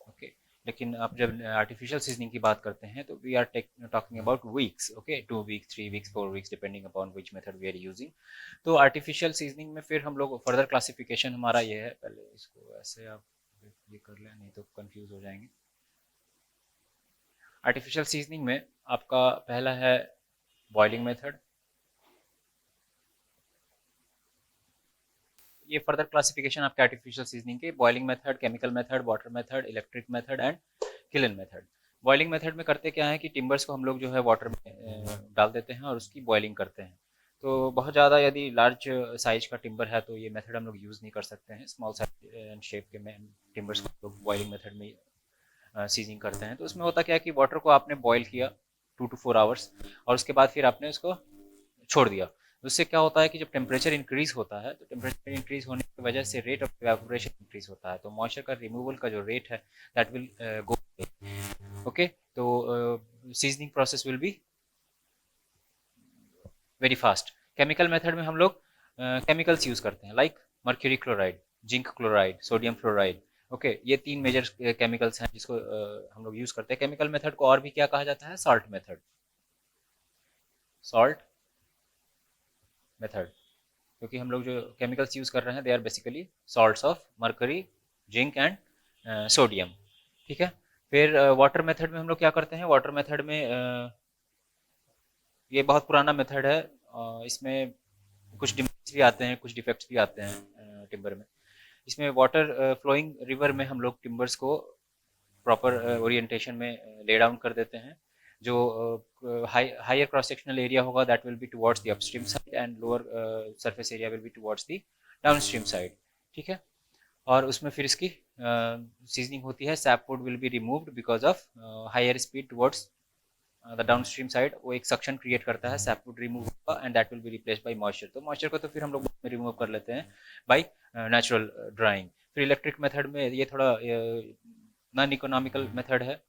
okay. लेकिन आप जब आर्टिफिशियल सीजनिंग की बात करते हैं तो we are talking about weeks, okay, 2 weeks, 3 weeks, 4 weeks, depending upon which method we are using. तो आर्टिफिशियल सीजनिंग में फिर हम लोग फर्दर क्लासिफिकेशन हमारा ये है, पहले इसको ऐसे आप ये कर लें, नहीं तो कंफ्यूज हो जाएंगे। आर्टिफिशियल सीजनिंग में आपका पहला है बॉइलिंग मेथड। ये फर्दर क्लासिफिकेशन आपके आर्टिफिशियल सीजनिंग के boiling method, chemical method, water method, electric method and kiln method. Boiling method में करते क्या है कि टिम्बर्स को हम लोग जो है वाटर में डाल देते हैं और उसकी बॉइलिंग करते हैं। तो बहुत ज़्यादा यदि लार्ज साइज का टिम्बर है तो ये मेथड हम लोग यूज़ नहीं कर सकते हैं। स्मॉल साइज एंड शेप के टिम्बर्स को हम लोग बॉइलिंग मेथड में सीजनिंग करते हैं। तो उसमें होता क्या है कि वाटर को आपने बॉयल किया 2 to 4 आवर्स, और उसके बाद फिर आपने उसको छोड़ दिया। उससे क्या होता है कि जब टेम्परेचर इंक्रीज होता है तो टेम्परेचर इंक्रीज होने की वजह से रेट ऑफ इवेपोरेशन इंक्रीज होता है। तो मॉइस्चर का रिमूवल का जो रेट है दैट विल गो, ओके। तो seasoning process will be very fast. Chemical method में हम लोग केमिकल्स यूज करते हैं, like mercury chloride, zinc chloride, sodium fluoride, okay. ये 3 मेजर केमिकल्स हैं जिसको हम लोग यूज करते हैं। केमिकल मेथड को और भी क्या कहा जाता है? सॉल्ट मेथड, सॉल्ट मेथड, क्योंकि हम लोग जो केमिकल्स यूज कर रहे हैं they are basically salts of mercury, zinc and sodium, ठीक है। फिर वाटर मेथड में हम लोग क्या करते हैं? वाटर मेथड में ये बहुत पुराना मेथड है, इसमें कुछ डिमेरिट्स भी आते हैं, कुछ डिफेक्ट्स भी आते हैं टिम्बर में। इसमें वाटर फ्लोइंग रिवर में हम लोग टिम्बर्स को प्रॉपर ओरिएंटेशन में ले डाउन कर देते हैं। जो हायर क्रॉस सेक्शनल एरिया होगा that will be towards the upstream side, and lower surface area will be towards the downstream side, ठीक है। और उसमें फिर इसकी सीजनिंग होती है। Sap wood will be removed because of higher speed towards the downstream side. वो एक सक्शन क्रिएट करता है, सैप वुड रिमूव होगा and that will be replaced by moisture. तो मॉइस्चर को तो फिर हम लोग रिमूव कर लेते हैं बाय नेचुरल ड्राइंग। फिर इलेक्ट्रिक मेथड में ये थोड़ा नॉन इकोनॉमिकल मेथड है,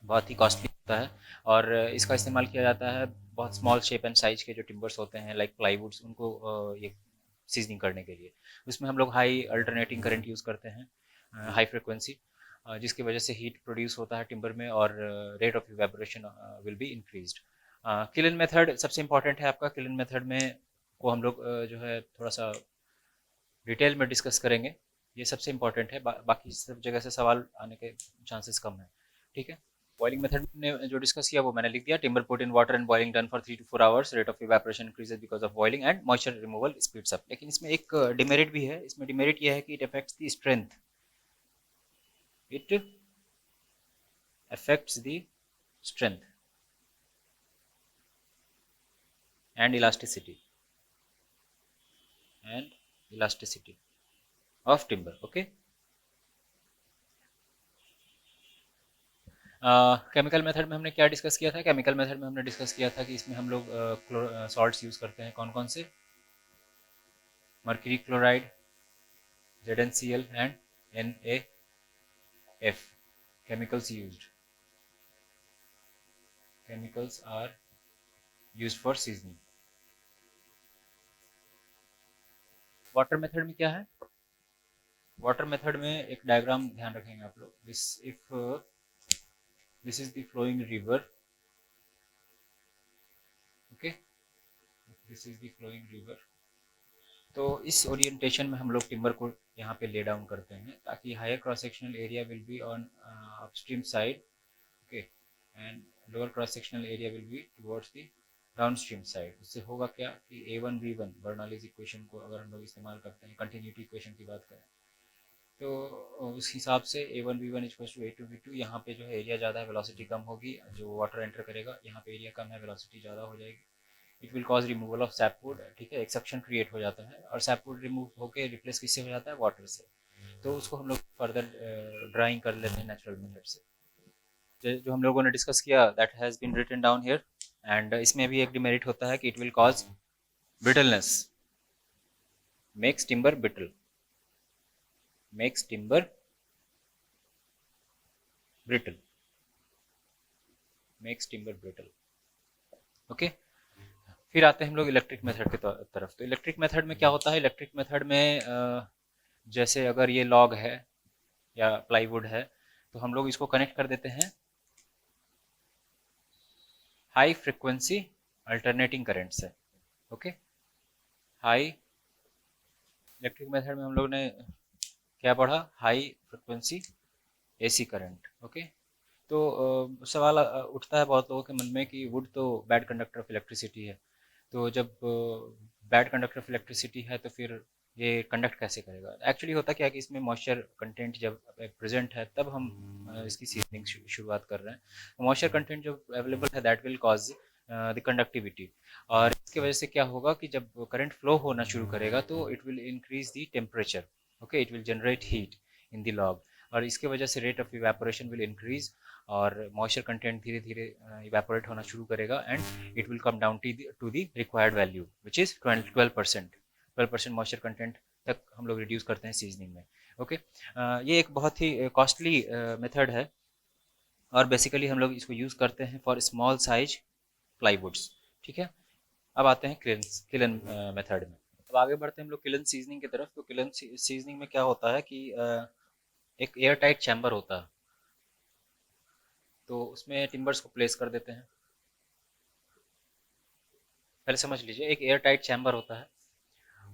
बहुत ही कॉस्टली होता है, और इसका इस्तेमाल किया जाता है बहुत स्मॉल शेप एंड साइज के जो टिम्बर्स होते हैं लाइक प्लाईवुड्स, उनको ये सीजनिंग करने के लिए। उसमें हम लोग हाई अल्टरनेटिंग करंट यूज़ करते हैं, हाई फ्रिक्वेंसी, जिसकी वजह से हीट प्रोड्यूस होता है टिम्बर में, और rate of evaporation will be increased. Kiln method सबसे इंपॉर्टेंट है आपका। किलन मेथड में को हम लोग जो है थोड़ा सा डिटेल में डिस्कस करेंगे। ये सबसे इंपॉर्टेंट है, बाकी सब जगह से सवाल आने के चांसेस कम है, ठीक है। बॉइलिंग मेथड ने जो डिस्कस किया वो मैंने लिख दिया। Timber put in water and boiling done for 3 to 4 hours, rate of evaporation increases because of boiling and moisture removal speeds up. लेकिन इसमें एक डिमेरिट भी है। इसमें डिमेरिट ये है कि it affects the strength, it affects the strength and elasticity of timber, okay। Chemical method में हमने क्या डिस्कस किया था? केमिकल मेथड में हमने डिस्कस किया था कि इसमें हम लोग सॉल्ट्स यूज करते हैं। कौन कौन से? Mercury chloride, ZnCl and NaF। chemicals are used for seasoning। Water method में क्या है? वाटर मेथड में एक डायग्राम ध्यान रखेंगे आप लोग। This is the flowing river, okay, this is the flowing river. तो इस ओरिएंटेशन में हम लोग टिम्बर को यहाँ पे ले डाउन करते हैं ताकि higher cross sectional area will be on upstream side, okay, and lower cross sectional area will be towards the downstream side, उससे होगा क्या कि A1V1 बर्नौलीज इक्वेशन को अगर हम लोग इस्तेमाल करते हैं, कंटिन्यूटी इक्वेशन की बात करें, तो उस हिसाब से A1V1 इक्वल्स टू A2V2, यहाँ पे जो है एरिया ज़्यादा है, वेलोसिटी कम होगी, जो वाटर एंटर करेगा, यहाँ पे एरिया कम है, वेलोसिटी ज़्यादा हो जाएगी, it will cause removal of sapwood, ठीक है, एक सक्शन क्रिएट हो जाता है, और सैपवुड रिमूव होकर रिप्लेस किससे हो जाता है, वाटर से। तो उसको हम लोग फर्दर ड्राइंग कर लेते हैं नेचुरल मेथड से, जो हम लोगों ने डिस्कस किया, that has been written down here. And इसमें भी एक डिमेरिट होता है कि it will cause brittleness, makes timber brittle, makes timber brittle, makes timber brittle. Okay, फिर आते हैं हम लोग इलेक्ट्रिक मेथड की तरफ। तो इलेक्ट्रिक मेथड में क्या होता है, इलेक्ट्रिक मेथड में जैसे अगर ये लॉग है या प्लाईवुड है, तो हम लोग इसको कनेक्ट कर देते हैं हाई फ्रिक्वेंसी अल्टरनेटिंग करंट से। ओके, हाई, इलेक्ट्रिक मेथड में हम लोग ने क्या पढ़ा, high frequency AC current. Okay, तो सवाल उठता है बहुत लोगों के मन में कि वुड तो बैड कंडक्टर ऑफ इलेक्ट्रिसिटी है, तो जब बैड कंडक्टर ऑफ इलेक्ट्रिसिटी है तो फिर ये कंडक्ट कैसे करेगा। एक्चुअली होता क्या है कि इसमें मॉइस्चर कंटेंट जब प्रेजेंट है तब हम इसकी सीजनिंग शुरुआत कर रहे हैं। मॉइस्चर कंटेंट जो अवेलेबल है that will cause the conductivity, और इसकी वजह से क्या होगा कि जब करंट फ्लो होना शुरू करेगा तो it will increase the temperature. Okay, it will generate heat in the log, और इसके वजह से rate of evaporation will increase, और मॉइस्चर कंटेंट धीरे धीरे इवेपोरेट होना शुरू करेगा, and it will come down to the required value which is 12% moisture content तक हम लोग रिड्यूस करते हैं सीजनिंग में। ओके, ये एक बहुत ही कॉस्टली मेथड है, और बेसिकली हम लोग इसको यूज़ करते हैं फॉर स्मॉल साइज प्लाईवुड्स। ठीक है, अब आते हैं किलन मेथड में। अब आगे बढ़ते हैं हम लोग किलन सीजनिंग की तरफ। तो किलन सीजनिंग में क्या होता है कि एक एयर टाइट चैम्बर होता है, तो उसमें टिम्बर्स को प्लेस कर देते हैं। पहले समझ लीजिए, एक एयर टाइट चैम्बर होता है,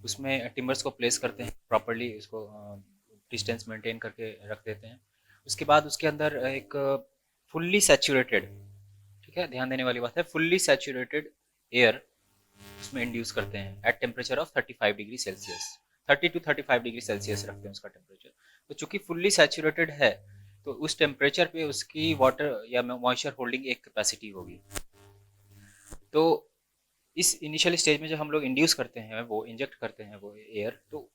उसमें टिम्बर्स को प्लेस करते हैं प्रॉपरली, उसको डिस्टेंस मेंटेन करके रख देते हैं। उसके बाद उसके अंदर एक फुल्ली सैचुरेटेड, ठीक है, ध्यान देने वाली बात है, फुल्ली सैचुरेटेड एयर उसमें इंड्यूस करते हैं at temperature of 35 degree Celsius, 30 to 35 degree Celsius रखते हैं उसका टेम्परेचर। तो चूंकि फुल्ली सैचुरेटेड है, तो उस टेम्परेचर पे उसकी वाटर या मॉइस्चर होल्डिंग एक कैपेसिटी होगी। तो इस इनिशियल स्टेज में जब हम लोग इंड्यूस करते हैं, वो इंजेक्ट करते हैं वो एयर, तो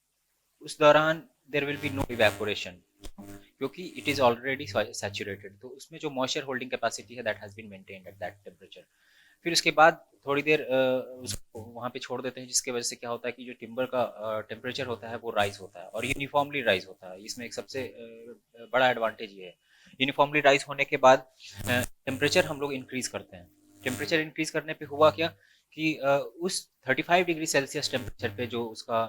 उस दौरान there will be no evaporation, क्योंकि इट इज ऑलरेडी सैचुरेटेड, तो उसमें जो मॉइस्चर होल्डिंग कैपेसिटी है that has been maintained at that temperature. फिर उसके बाद थोड़ी देर उसको वहाँ पे छोड़ देते हैं, जिसकी वजह से क्या होता है कि जो टिम्बर का टेम्परेचर होता है वो राइज होता है, और यूनिफॉर्मली राइज होता है। इसमें एक सबसे बड़ा एडवांटेज ये है, यूनिफॉर्मली राइज होने के बाद टेम्परेचर हम लोग इंक्रीज करते हैं। टेम्परेचर इंक्रीज करने पे हुआ क्या कि उस 35 डिग्री सेल्सियस टेम्परेचर पे जो उसका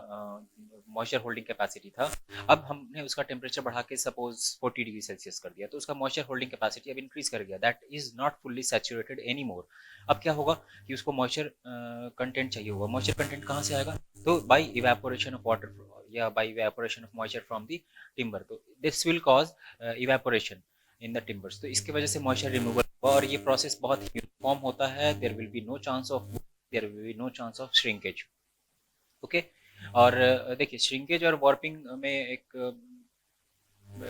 मॉइस्चर होल्डिंग कैपेसिटी था, अब हमने उसका टेम्परेचर बढ़ा के सपोज 40 डिग्री सेल्सियस कर दिया, तो उसका मॉइस्चर होल्डिंग कैपेसिटी अब इंक्रीज कर गया, that is not fully saturated any more. अब क्या होगा कि उसको मॉइस्चर कंटेंट चाहिए होगा। मॉइस्चर कंटेंट कहाँ से आएगा, तो बाई इवेपोरेशन ऑफ वाटर या by evaporation of moisture from the timber, तो this will cause evaporation in the timbers. तो इसकी वजह से मॉइस्चर रिमूवल होगा, और ये प्रोसेस बहुत यूनिफॉर्म होता है, there will be no chance of shrinkage. Okay, और देखिए श्रिंकेज और वार्पिंग में एक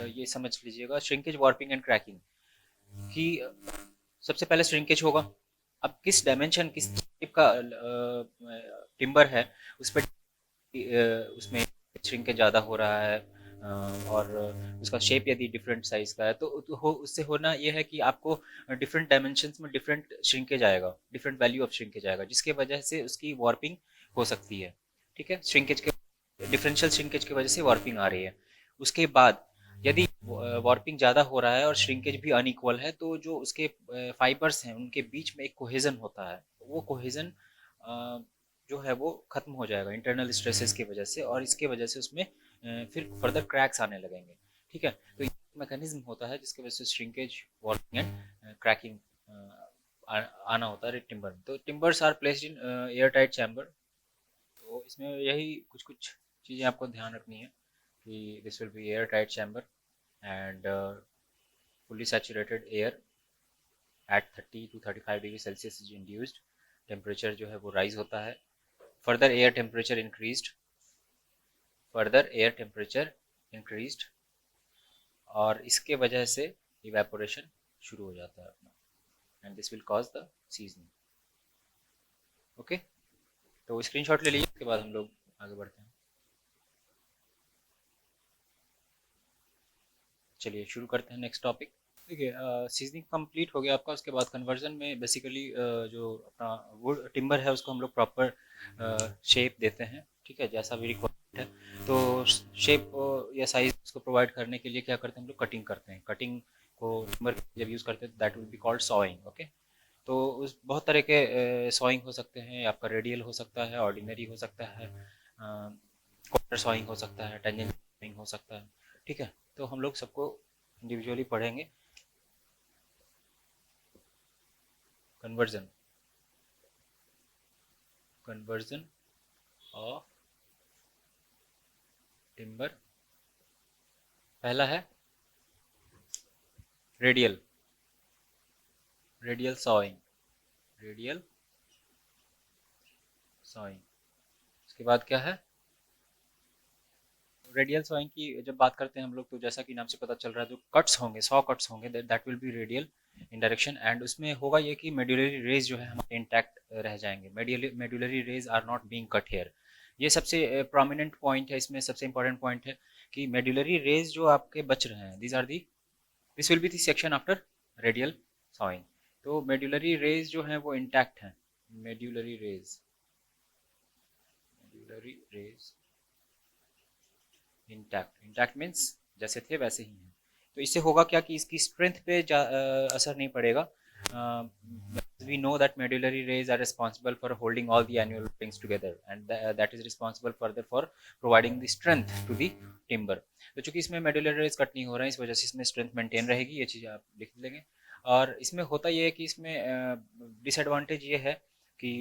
ये समझ लीजिएगा, श्रिंकेज, वार्पिंग एंड क्रैकिंग की सबसे पहले श्रिंकेज होगा। अब किस डायमेंशन, किस टाइप का टिम्बर है, उस पर उसमें श्रिंकेज ज़्यादा हो रहा है, और उसका शेप यदि डिफरेंट साइज का है, तो उससे होना यह है कि आपको डिफरेंट डायमेंशंस में डिफरेंट श्रिंकेज आएगा, डिफरेंट वैल्यू ऑफ श्रिंकेज आएगा, जिसके वजह से उसकी वार्पिंग हो सकती है। ठीक है, श्रिंकेज के डिफरेंशियल श्रिंकेज की वजह से वार्पिंग आ रही है। उसके बाद यदि वार्पिंग ज़्यादा हो रहा है और श्रिंकेज भी अनइक्वल है, तो जो उसके फाइबर्स हैं उनके बीच में एक कोहेजन होता है, वो कोहेजन जो है वो खत्म हो जाएगा इंटरनल स्ट्रेसेस की वजह से, और इसके वजह से उसमें फिर फर्दर क्रैक्स आने लगेंगे। ठीक है, तो ये मैकेनिज्म होता है जिसकी वजह से श्रिंकेज, वार्पिंग एंड क्रैकिंग आना होता है टिम्बर में। तो timbers are placed in air tight chamber. तो इसमें यही कुछ कुछ चीज़ें आपको ध्यान रखनी है कि this will B air tight chamber and fully saturated air at 30 to 35 degree Celsius is induced, temperature जो है वो राइज होता है, फर्दर एयर टेम्परेचर इंक्रीज्ड, और इसके वजह से इवेपोरेशन शुरू हो जाता है अपना, and this will cause the seasoning. Okay, तो स्क्रीनशॉट ले लीजिए, उसके बाद हम लोग आगे बढ़ते हैं। चलिए शुरू करते हैं नेक्स्ट टॉपिक। देखिए, सीजनिंग कंप्लीट हो गया आपका, उसके बाद कन्वर्जन में बेसिकली जो अपना वुड टिम्बर है उसको हम लोग प्रॉपर शेप देते हैं, ठीक है, जैसा भी रिक्वायर्ड है। तो शेप या साइज उसको प्रोवाइड करने के लिए क्या करते हैं हम लोग, कटिंग करते हैं। कटिंग को टिम्बर जब यूज़ करते हैं that will be called sawing. Okay, तो उस बहुत तरह के सॉइंग हो सकते हैं, आपका रेडियल हो सकता है, ऑर्डिनरी हो सकता है, क्वार्टर सॉइंग हो सकता है, टेंजेंट सॉइंग हो सकता है, ठीक है। तो हम लोग सबको इंडिविजुअली पढ़ेंगे। कन्वर्जन ऑफ टिम्बर, पहला है रेडियल सॉइंग, रेडियल सॉइंग। उसके बाद क्या है, रेडियल सॉइंग की जब बात करते हैं हम लोग, तो जैसा कि नाम से पता चल रहा है, जो कट्स होंगे, 100 कट्स होंगे, that will B radial in direction, and उसमें होगा ये कि मेडुलरी रेज जो है हमारे इंटैक्ट रह जाएंगे। Medullary rays are not being cut here. ये सबसे प्रोमिनेंट पॉइंट है, इसमें सबसे इंपॉर्टेंट पॉइंट है कि मेडुलरी रेज जो आपके बच रहे हैं, this will be the section after radial sawing. तो मेडुलरी रेज जो है वो इंटैक्ट हैं, मेडुलरी रेज इंटैक्ट मीन्स जैसे थे वैसे ही हैं। तो इससे होगा क्या कि इसकी स्ट्रेंथ पे असर नहीं पड़ेगा। We know that medullary rays are responsible for holding all the annual rings together, and that is responsible further for providing the strength to the timber. तो चूंकि इसमें medullary rays कट नहीं हो रहे हैं, इस वजह से इसमें स्ट्रेंथ मेंटेन रहेगी, ये चीज़ आप लिख लेंगे। और इसमें होता ये है कि इसमें डिसएडवांटेज ये है कि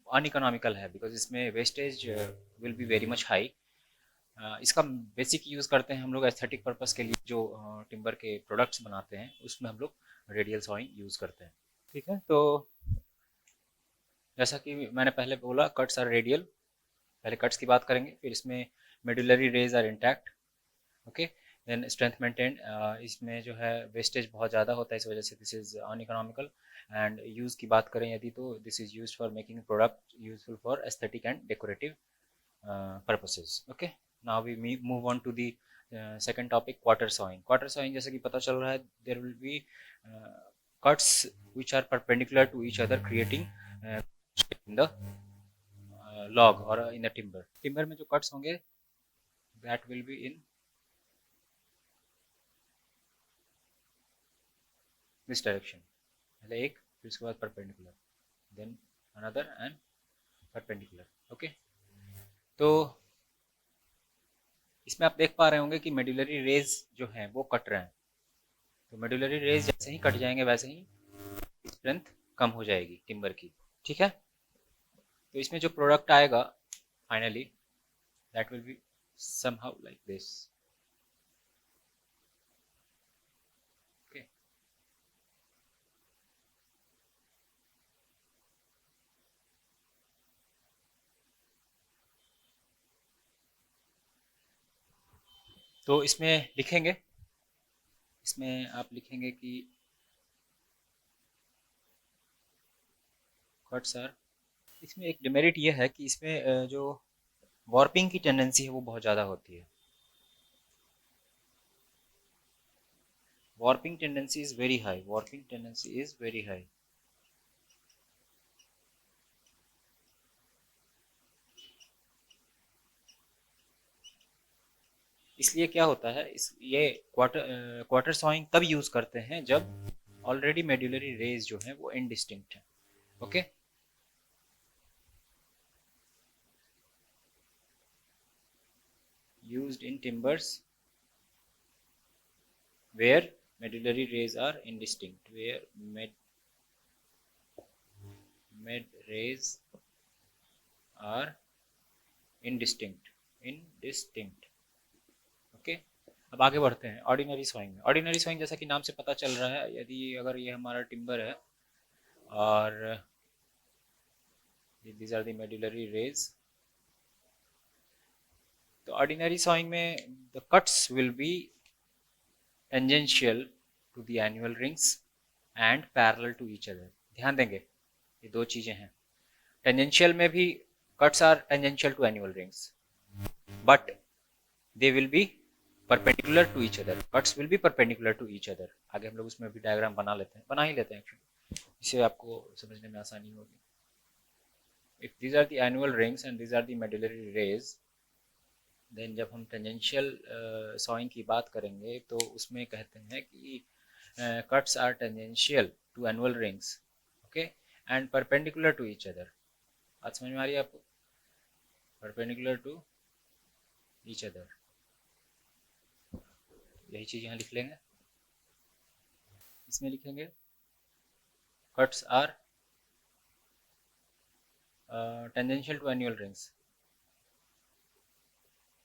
अनइकोनॉमिकल है, बिकॉज इसमें wastage will be very much high. इसका बेसिक यूज़ करते हैं हम लोग एस्थेटिक पर्पस के लिए, जो टिम्बर के प्रोडक्ट्स बनाते हैं उसमें हम लोग रेडियल सॉइंग यूज़ करते हैं, ठीक है। तो जैसा कि मैंने पहले बोला, कट्स आर रेडियल, पहले कट्स की बात करेंगे, फिर इसमें medullary rays are intact, okay, then strength maintain. इसमें जो है वेस्टेज बहुत ज़्यादा होता है, इस वजह से this is uneconomical. And use की बात करें यदि, तो this is use for making product useful for aesthetic and decorative purposes. Okay, now we move on to the second topic, quarter sawing. Quarter sawing जैसे कि पता चल रहा है, there will be cuts which are perpendicular to each other, creating in the log or in the timber में जो cuts होंगे that will be in this direction, पहले एक, फिर उसके बाद perpendicular, then another and perpendicular. Okay, तो इसमें आप देख पा रहे होंगे कि मेडुलरी रेज जो हैं वो कट रहे हैं। तो मेडुलरी रेज जैसे ही कट जाएंगे वैसे ही स्ट्रेंथ कम हो जाएगी टिम्बर की, ठीक है। तो इसमें जो प्रोडक्ट आएगा finally, that will B somehow like this. Okay, तो इसमें लिखेंगे, इसमें आप लिखेंगे कि कट्स आर, इसमें एक डिमेरिट ये है कि इसमें जो वॉर्पिंग की टेंडेंसी है वो बहुत ज़्यादा होती है। warping tendency is very high, warping tendency is very high. इसलिए क्या होता है, ये क्वार्टर सॉइंग तब यूज करते हैं जब ऑलरेडी मेडुलरी रेज जो है वो इनडिस्टिंक्ट है। Okay, used in timbers where medullary rays are indistinct, where med rays are indistinct. Okay, अब आगे बढ़ते हैं ऑर्डिनरी सॉइंग में। ऑर्डिनरी सॉइंग जैसा कि नाम से पता चल रहा है, यदि अगर ये हमारा टिम्बर है और these are the medullary rays. तो ऑर्डिनरी सॉइंग में the cuts will be tangential to the annual rings and parallel to each other. ध्यान देंगे ये दो चीजें हैं. टेंजेंशियल में भी cuts are tangential to annual rings but they will be perpendicular to each other. Cuts will be perpendicular to each other. आगे हम लोग उसमें भी डायग्राम बना ही लेते हैं एक्चुअली, इससे आपको समझने में आसानी होगी. If these are the annual rings and these are the medullary rays, then जब हम टेंजेंशियल सॉइंग की बात करेंगे तो उसमें कहते हैं कि cuts are tangential to annual rings, okay, and perpendicular to each other. बात समझ में आ रही है आपको? Perpendicular to each other. यही चीज यहाँ लिख लेंगे. इसमें लिखेंगे cuts are tangential to annual rings,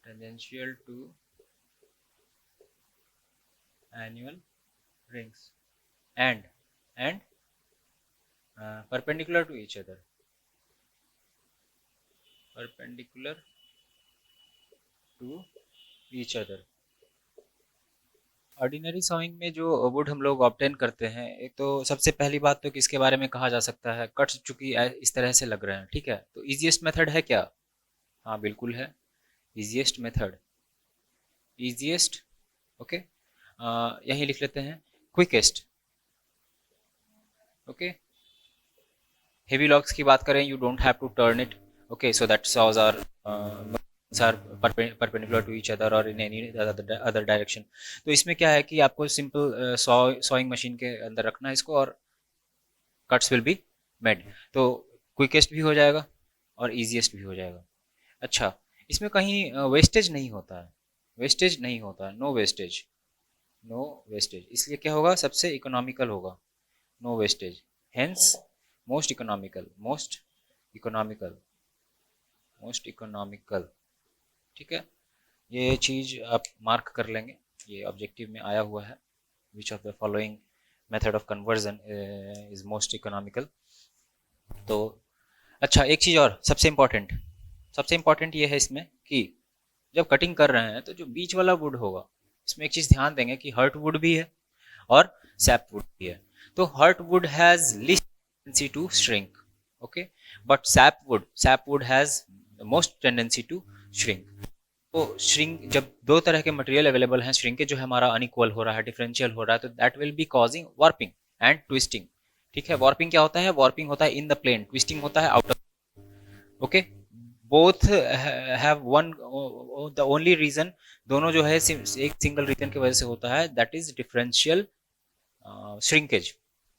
tangential to annual rings and perpendicular to each other, perpendicular to each other. Ordinary sawing में जो वुड हम लोग ऑब्टेन करते हैं, एक तो सबसे पहली बात तो किसके बारे में कहा जा सकता है, कट्स चूंकि इस तरह से लग रहे हैं, ठीक है, तो इजीएस्ट मेथड है क्या? हाँ बिल्कुल है, इजीएस्ट मेथड, इजीएस्ट, ओके, यही लिख लेते हैं क्विकेस्ट, ओके. हेवी लॉग्स की बात करें, you don't have to turn it, okay, so that saws are perpendicular to each other or in any other direction. तो इसमें क्या है कि आपको सिंपल सॉइंग मशीन के अंदर रखना है इसको और कट्स विल बी मेड. तो क्विकेस्ट भी हो जाएगा और इजीएस्ट भी हो जाएगा. अच्छा, इसमें कहीं वेस्टेज नहीं होता है, वेस्टेज नहीं होता है, नो वेस्टेज, नो वेस्टेज. इसलिए क्या होगा, सबसे इकोनॉमिकल होगा, no wastage, hence most economical, most economical, most economical. ठीक है, ये चीज आप मार्क कर लेंगे, ये ऑब्जेक्टिव में आया हुआ है. Which of the following method of conversion is most economical. तो अच्छा, एक चीज और सबसे इम्पोर्टेंट ये है इसमें कि जब कटिंग कर रहे हैं तो जो बीच वाला वुड होगा, इसमें एक चीज ध्यान देंगे कि हर्ट वुड भी है और सैप वुड भी है. तो heart wood has least tendency to shrink, okay, but sap wood has most tendency to shrink. तो श्रिंक, जब दो तरह के मटेरियल अवेलेबल हैं, श्रिंकेज जो है हमारा अनइक्वल हो रहा है, डिफरेंशियल हो रहा है, तो that will be causing warping and twisting. ठीक है, वार्पिंग क्या होता है? वार्पिंग होता है इन द प्लेन, ट्विस्टिंग होता है out of. Okay, both have one, the only reason, दोनों जो है एक सिंगल रीजन की वजह से होता है, दैट इज डिफरेंशियल श्रिंकेज.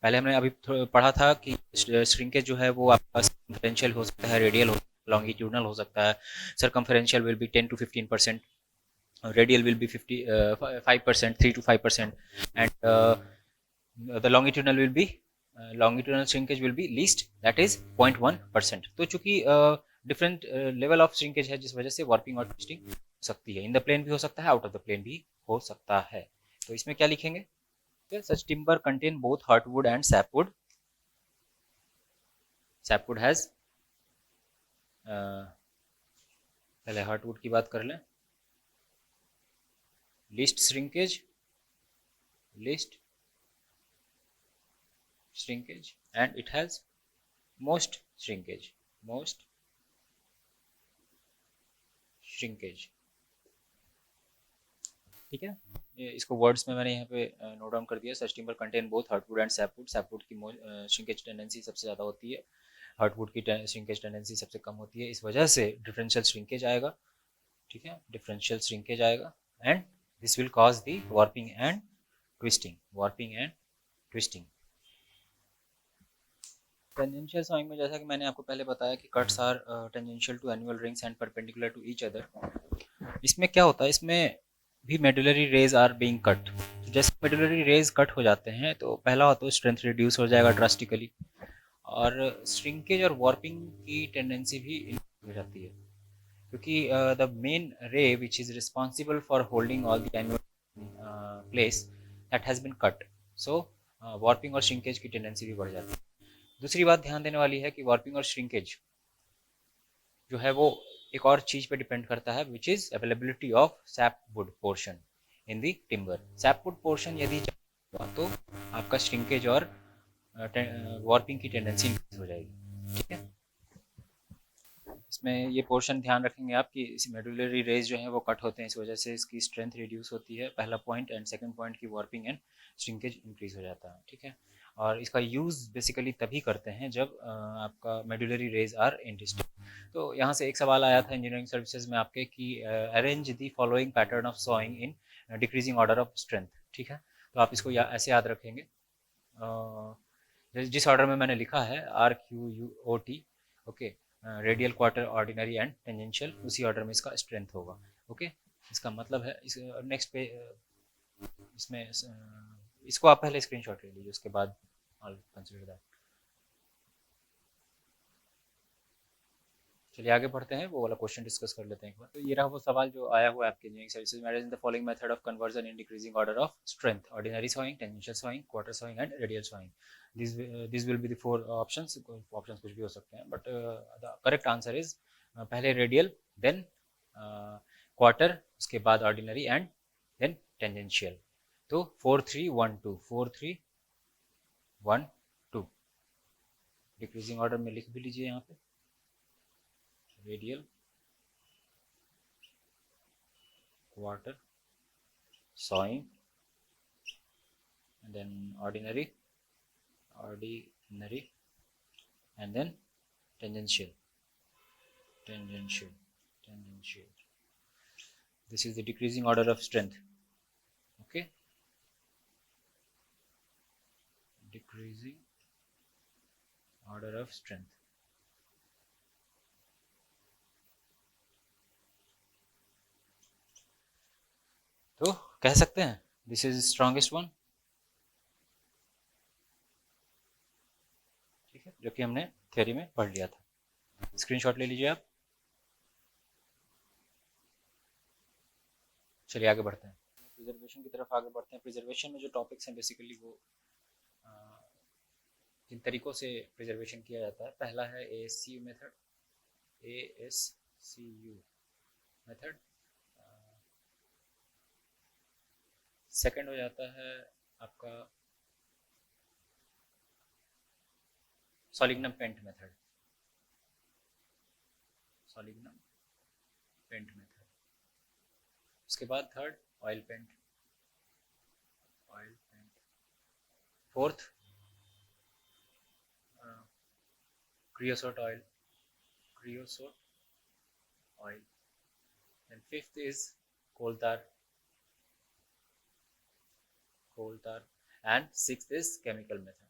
पहले हमने अभी पढ़ा था कि श्रिंकेज जो है वो आपका डिफरेंशियल हो सकता है, रेडियल हो, लॉन्गिट्यूडनल हो सकता है. Circumferential will be 10 to 15%, radial will be 5%, 3 to 5%, and the longitudinal will be longitudinal shrinkage will be least, that is 0.1%. तो चूंकि डिफरेंट लेवल ऑफ श्रिंकेज है, जिस वजह से वार्पिंग और ट्विस्टिंग हो सकती है. इन द प्लेन भी हो सकता है, आउट ऑफ द प्लेन भी हो सकता है. तो इसमें क्या लिखेंगे? Such timber contain both heartwood and sapwood. Sapwood has पहले हार्टवुड की बात कर लें, least shrinkage and it has most shrinkage. ठीक है, इसको वर्ड्स में मैंने यहाँ पे नोट डाउन कर दिया. Such timber contain both heartwood and sapwood. Sapwood की श्रिंकेज टेंडेंसी सबसे ज़्यादा होती है, हार्टवुड की श्रिंकेज टेंडेंसी सबसे कम होती है. इस वजह से डिफरेंशियल श्रिंकेज आएगा. ठीक है, डिफरेंशियल श्रिंकेज आएगा and this will cause the warping and twisting. Tangential sawing में जैसा कि मैंने आपको पहले बताया कि cuts are tangential to annual rings and perpendicular to each other. इसमें क्या होता है, इसमें भी medullary rays are being cut. जैसे मेडुलरी रेज कट हो जाते हैं तो पहला होता है स्ट्रेंथ रिड्यूस हो जाएगा ड्रास्टिकली, और श्रिंकेज और वार्पिंग की टेंडेंसी भी हो जाती है, क्योंकि the main ray which is responsible for holding all the annual place that has been cut, so warping और श्रिंकेज की टेंडेंसी भी बढ़ जाती है. दूसरी बात ध्यान देने वाली है कि वार्पिंग और श्रिंकेज जो है वो एक और चीज पे डिपेंड करता है, which is availability of SAP would portion in the timber. SAP would portion यदि हुआ तो आपका श्रिंकेज और वार्पिंग की टेंडेंसी इंक्रीज हो जाएगी। ठीक है, इसमें ये पोर्शन ध्यान रखेंगे आप कि इस मेडुलरी रेज जो है वो कट होते हैं, इस वजह से इसकी स्ट्रेंथ रिड्यूस होती है, पहला पॉइंट। एंड सेकंड पॉइंट की वार्पिंग एंड श्रिंकेज इंक्रीज हो जाता है। ठीक है, और इसका यूज़ बेसिकली तभी करते हैं जब आपका मेडुलरी रेज आर इंडिस्टिंक्ट। तो यहाँ से एक सवाल आया था इंजीनियरिंग सर्विसेज में आपके कि arrange the following pattern of sawing in decreasing order of strength. ठीक है, तो आप इसको ऐसे याद रखेंगे, जिस ऑर्डर में मैंने लिखा है RQUOT, okay, radial, quarter, ordinary and tangential, उसी ऑर्डर में इसका स्ट्रेंथ होगा। ओके, इसका मतलब है इस नेक्स्ट पे इसमें इसको आप पहले स्क्रीनशॉट ले लीजिए, उसके बाद I'll consider that। चलिए आगे बढ़ते हैं, वो वाला क्वेश्चन डिस्कस कर लेते हैं एक बार। तो ये रहा वो सवाल जो आया हुआ है आपके इंजीनियरिंग सर्विसेज में, in the following method of conversion in decreasing order of strength, ordinary sawing, tangential sawing, quarter sawing and radial sawing. This will be the 4 options. Options कुछ भी हो सकते हैं, but the correct answer is पहले रेडियल, देन क्वार्टर, उसके बाद ऑर्डिनरी एंड देन टेंजेंशियल। तो 4 3 1 2, 4 3 1 2 डिक्रीजिंग ऑर्डर में लिख भी लीजिए यहाँ पे, radial, quarter, sawing, and then ordinary, and then tangential. This is the decreasing order of strength. Okay, decreasing order of strength. तो कह सकते हैं दिस इज स्ट्रॉन्गेस्ट वन। ठीक है, जो कि हमने थ्योरी में पढ़ लिया था। स्क्रीनशॉट ले लीजिए आप। चलिए आगे बढ़ते हैं, प्रिजर्वेशन की तरफ आगे बढ़ते हैं। प्रिजर्वेशन में जो टॉपिक्स हैं बेसिकली वो जिन तरीकों से प्रिजर्वेशन किया जाता है, पहला है ASCU method, ASCU method. Second हो जाता है आपका solignum paint method, solignum paint method. उसके बाद third oil paint, oil paint. Fourth creosote oil, creosote oil. And fifth is coal tar, coal tar. And sixth is chemical method.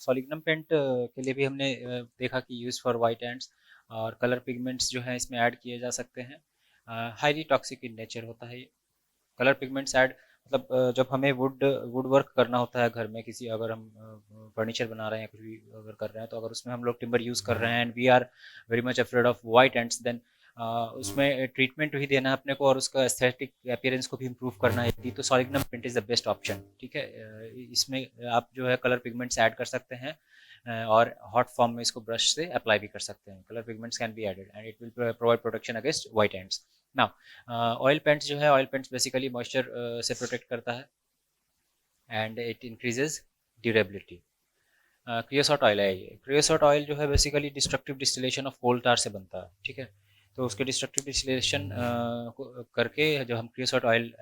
Solignum paint के लिए भी हमने देखा कि यूज फॉर वाइट एंड्स, और कलर पिगमेंट्स जो हैं इसमें ऐड किए जा सकते हैं। हाईली टॉक्सिक इन नेचर होता है ये कलर पिगमेंट्स ऐड, मतलब जब हमें वुड वर्क करना होता है घर में, किसी अगर हम फर्नीचर बना रहे हैं, कुछ भी अगर कर रहे हैं, तो अगर उसमें हम लोग टिम्बर यूज़ कर रहे हैं and we are very much afraid of white ants, then उसमें ट्रीटमेंट भी देना है अपने को और उसका एस्थेटिक अपीयरेंस को भी इम्प्रूव करना है, तो solignum paint is the best option. ठीक है, इसमें आप जो है कलर पिगमेंट्स ऐड कर सकते हैं और हॉट फॉर्म में इसको ब्रश से अप्लाई भी कर सकते हैं। Colour pigments can be added and it will provide protection against white ants. Now oil paints जो है, ऑयल पेंट्स बेसिकली मॉइस्चर से प्रोटेक्ट करता है and it increases durability. Creosote oil है, ये क्रियोसोट ऑयल जो है basically destructive distillation of coal tar से बनता है। ठीक है, तो उसके डिस्ट्रक्टिव डिस्टिलेशन करके जो हम क्रियोसोट ऑयल